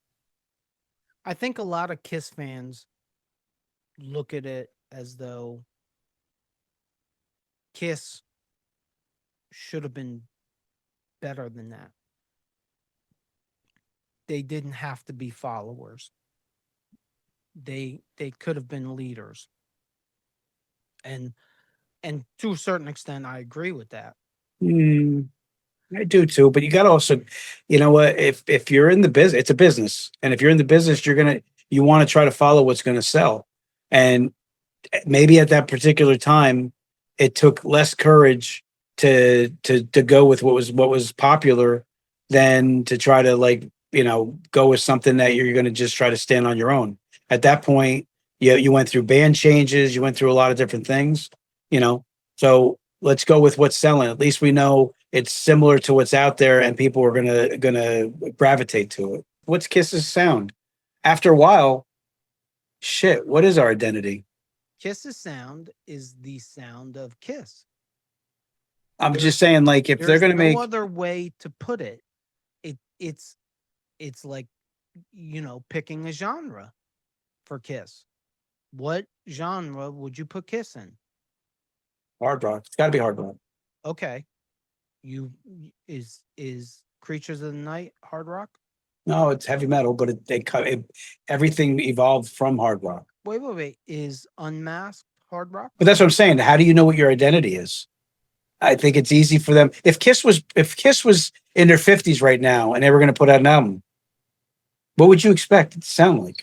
I think a lot of KISS fans look at it as though KISS should have been better than that. They didn't have to be followers. They could have been leaders. And to a certain extent, I agree with that. Mm, I do too, but you got to also, you know what? If you're in the business, it's a business, and if you're in the business, you want to try to follow what's going to sell, and maybe at that particular time, it took less courage to go with what was popular than to try to like go with something that you're going to just try to stand on your own. At that point, you went through band changes, you went through a lot of different things, you know. So let's go with what's selling. At least we know it's similar to what's out there, and people are gonna gravitate to it. What's Kiss's sound? After a while, shit. What is our identity? KISS's sound is the sound of KISS. I'm There's just saying, like, if they're there's gonna no make other way to put it. It's like, picking a genre for KISS. What genre would you put KISS in? hard rock, it's got to be hard rock. Okay. Is Creatures of the Night hard rock? No, it's heavy metal, but everything evolved from hard rock. Wait. Is Unmasked hard rock? But that's what I'm saying. How do you know what your identity is? I think it's easy for them. If Kiss was in their 50s right now and they were going to put out an album, what would you expect it to sound like?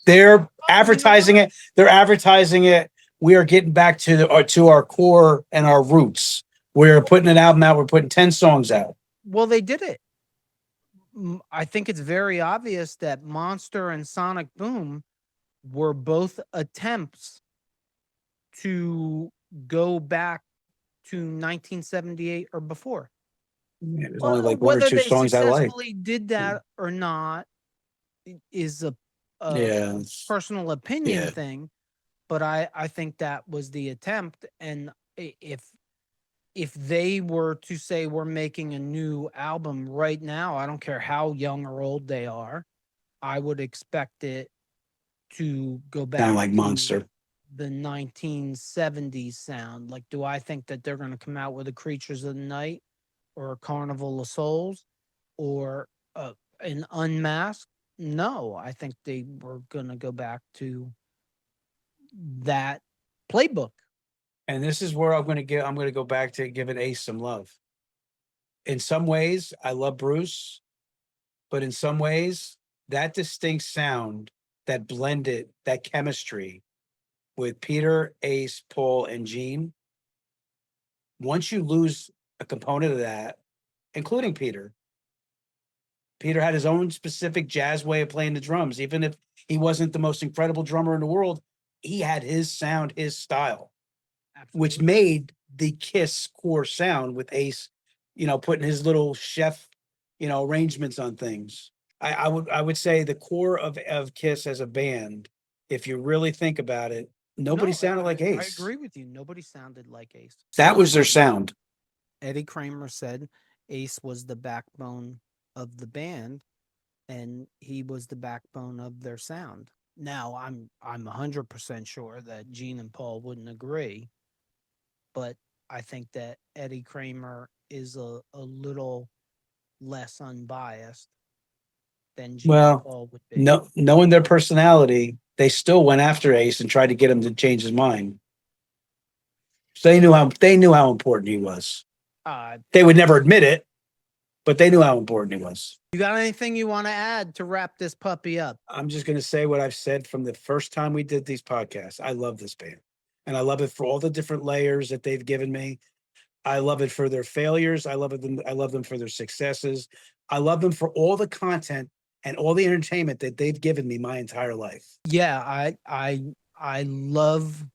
They're advertising it. They're advertising it. We are getting back to our core and our roots. We're putting an album out. We're putting 10 songs out. Well, they did it. I think it's very obvious that Monster and Sonic Boom were both attempts to go back to 1978 or before. Yeah, there's only like one or Whether two they songs I like. successfully did that or not is a Yeah. personal opinion Yeah. thing, but I think that was the attempt. And if they were to say we're making a new album right now, I don't care how young or old they are, I would expect it to go back Sound like to Monster. the 1970s sound. Like, do I think that they're going to come out with a Creatures of the Night or a Carnival of Souls or an Unmasked? No, I think they were going to go back to that playbook. And this is where I'm going to go back to giving Ace some love. In some ways, I love Bruce, but in some ways, that distinct sound, that blended, that chemistry with Peter, Ace, Paul, and Gene, once you lose a component of that, including Peter had his own specific jazz way of playing the drums. Even if he wasn't the most incredible drummer in the world, he had his sound, his style. Absolutely. Which made the KISS core sound with Ace, putting his little chef, arrangements on things. I would say the core of KISS as a band, if you really think about it, nobody sounded like Ace. I agree with you. Nobody sounded like Ace. That was their sound. Eddie Kramer said Ace was the backbone of the band, and he was the backbone of their sound. Now, I'm 100% sure that Gene and Paul wouldn't agree, but I think that Eddie Kramer is a little less unbiased than Gene and Well, Paul would be. no, knowing their personality, they still went after Ace and tried to get him to change his mind. So they knew how important he was. They would never admit it, but they knew how important he was. You got anything you want to add to wrap this puppy up? I'm just going to say what I've said from the first time we did these podcasts. I love this band, and I love it for all the different layers that they've given me. I love it for their failures. I love them for their successes. I love them for all the content and all the entertainment that they've given me my entire life. Yeah, I love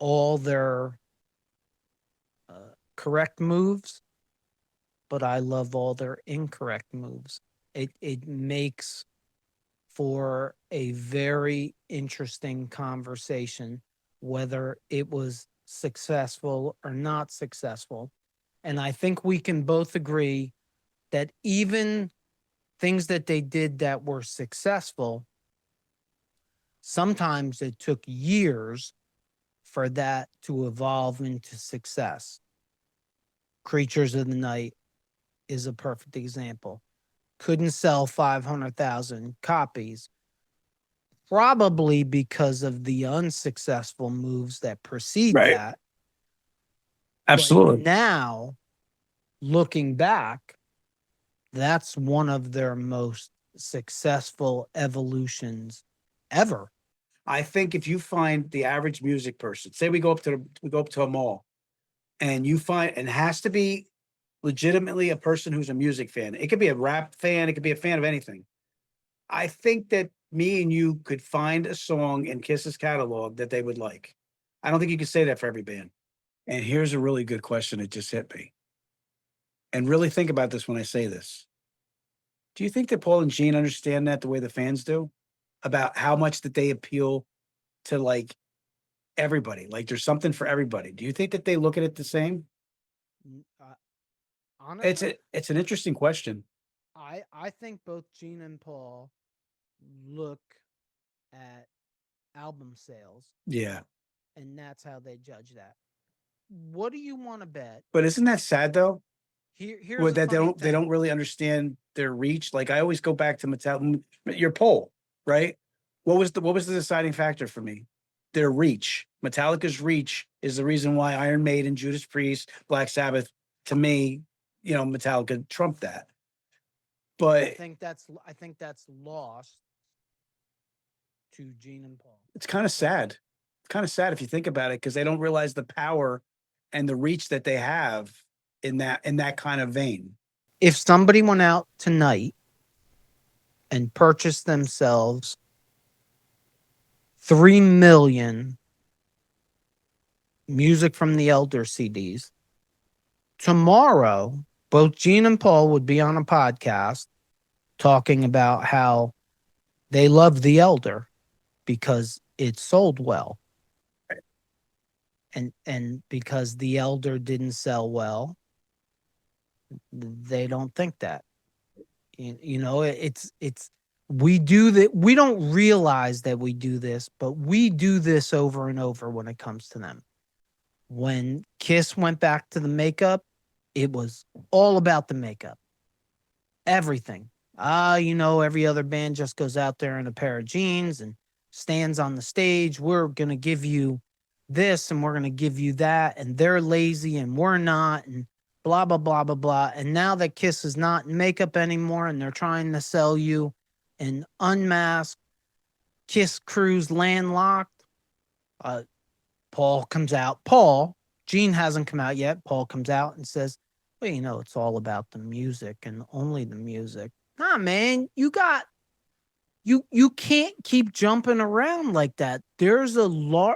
all their correct moves, but I love all their incorrect moves. It makes for a very interesting conversation, whether it was successful or not successful. And I think we can both agree that even things that they did that were successful, sometimes it took years for that to evolve into success. Creatures of the Night is a perfect example. Couldn't sell 500,000 copies, probably because of the unsuccessful moves that precede Right. that. Absolutely. But now, looking back, that's one of their most successful evolutions ever. I think if you find the average music person, say we go up to a mall, and you find, and it has to be legitimately a person who's a music fan. It could be a rap fan. It could be a fan of anything. I think that me and you could find a song in Kiss's catalog that they would like. I don't think you can say that for every band. And here's a really good question that just hit me. And really think about this when I say this. Do you think that Paul and Gene understand that the way the fans do? About how much that they appeal to like everybody? Like there's something for everybody. Do you think that they look at it the same? Honestly, It's an interesting question. I think both Gene and Paul look at album sales, Yeah. and that's how they judge that. What do you want to bet? But isn't that sad though? Here's Well, the that funny they thing. don't really understand their reach. Like I always go back to Metallica, your poll, right? What was the deciding factor for me? Their reach. Metallica's reach is the reason why Iron Maiden, Judas Priest, Black Sabbath, to me, Metallica trumped that. But I think that's lost to Gene and Paul. it's kind of sad. It's kind of sad if you think about it, because they don't realize the power and the reach that they have in that kind of vein. If somebody went out tonight and purchased themselves 3 million Music from the Elder CDs, tomorrow, both Gene and Paul would be on a podcast talking about how they love the Elder because it sold well. And because the Elder didn't sell well, they don't think that. It's we do that. We don't realize that we do this, but we do this over and over when it comes to them. When KISS went back to the makeup, it was all about the makeup. Everything. Every other band just goes out there in a pair of jeans and stands on the stage. We're going to give you this and we're going to give you that. And they're lazy and we're not. And blah, blah, blah, blah, blah. And now that KISS is not in makeup anymore and they're trying to sell you an unmasked KISS cruise landlocked, Paul comes out. Gene hasn't come out yet. Paul comes out and says, well, it's all about the music and only the music. Nah, man, you can't keep jumping around like that. There's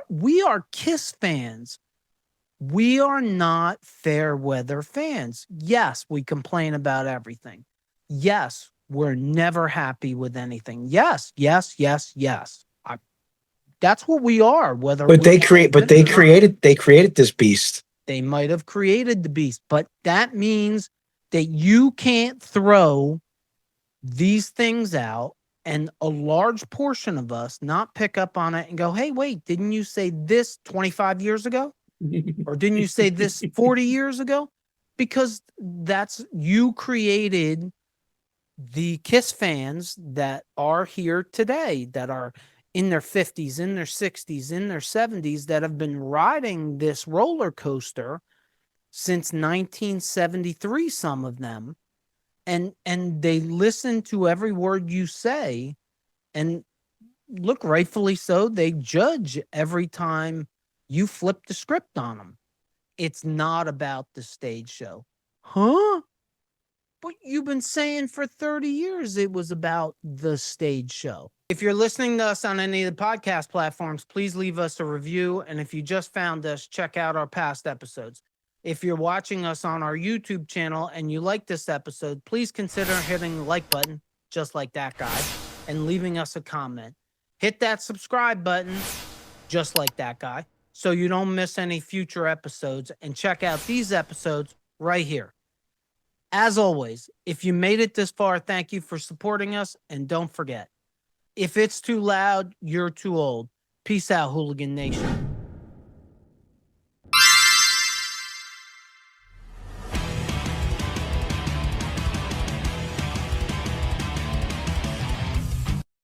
we are KISS fans. We are not fair weather fans. Yes, we complain about everything. Yes, we're never happy with anything. Yes. That's what we are. But they created this beast. They might have created the beast, but that means that you can't throw these things out and a large portion of us not pick up on it and go, hey, wait, didn't you say this 25 years ago? Or didn't you say this 40 years ago? Because you created the KISS fans that are here today, that are in their 50s, in their 60s, in their 70s, that have been riding this roller coaster since 1973, some of them. And they listen to every word you say, and look, rightfully so, they judge every time you flip the script on them. It's not about the stage show. Huh? But you've been saying for 30 years it was about the stage show. If you're listening to us on any of the podcast platforms, please leave us a review. And if you just found us, check out our past episodes. If you're watching us on our YouTube channel and you like this episode, please consider hitting the like button, just like that guy, and leaving us a comment. Hit that subscribe button, just like that guy, so you don't miss any future episodes, and check out these episodes right here. As always, if you made it this far, thank you for supporting us, and don't forget, if it's too loud, you're too old. Peace out, Hooligan Nation.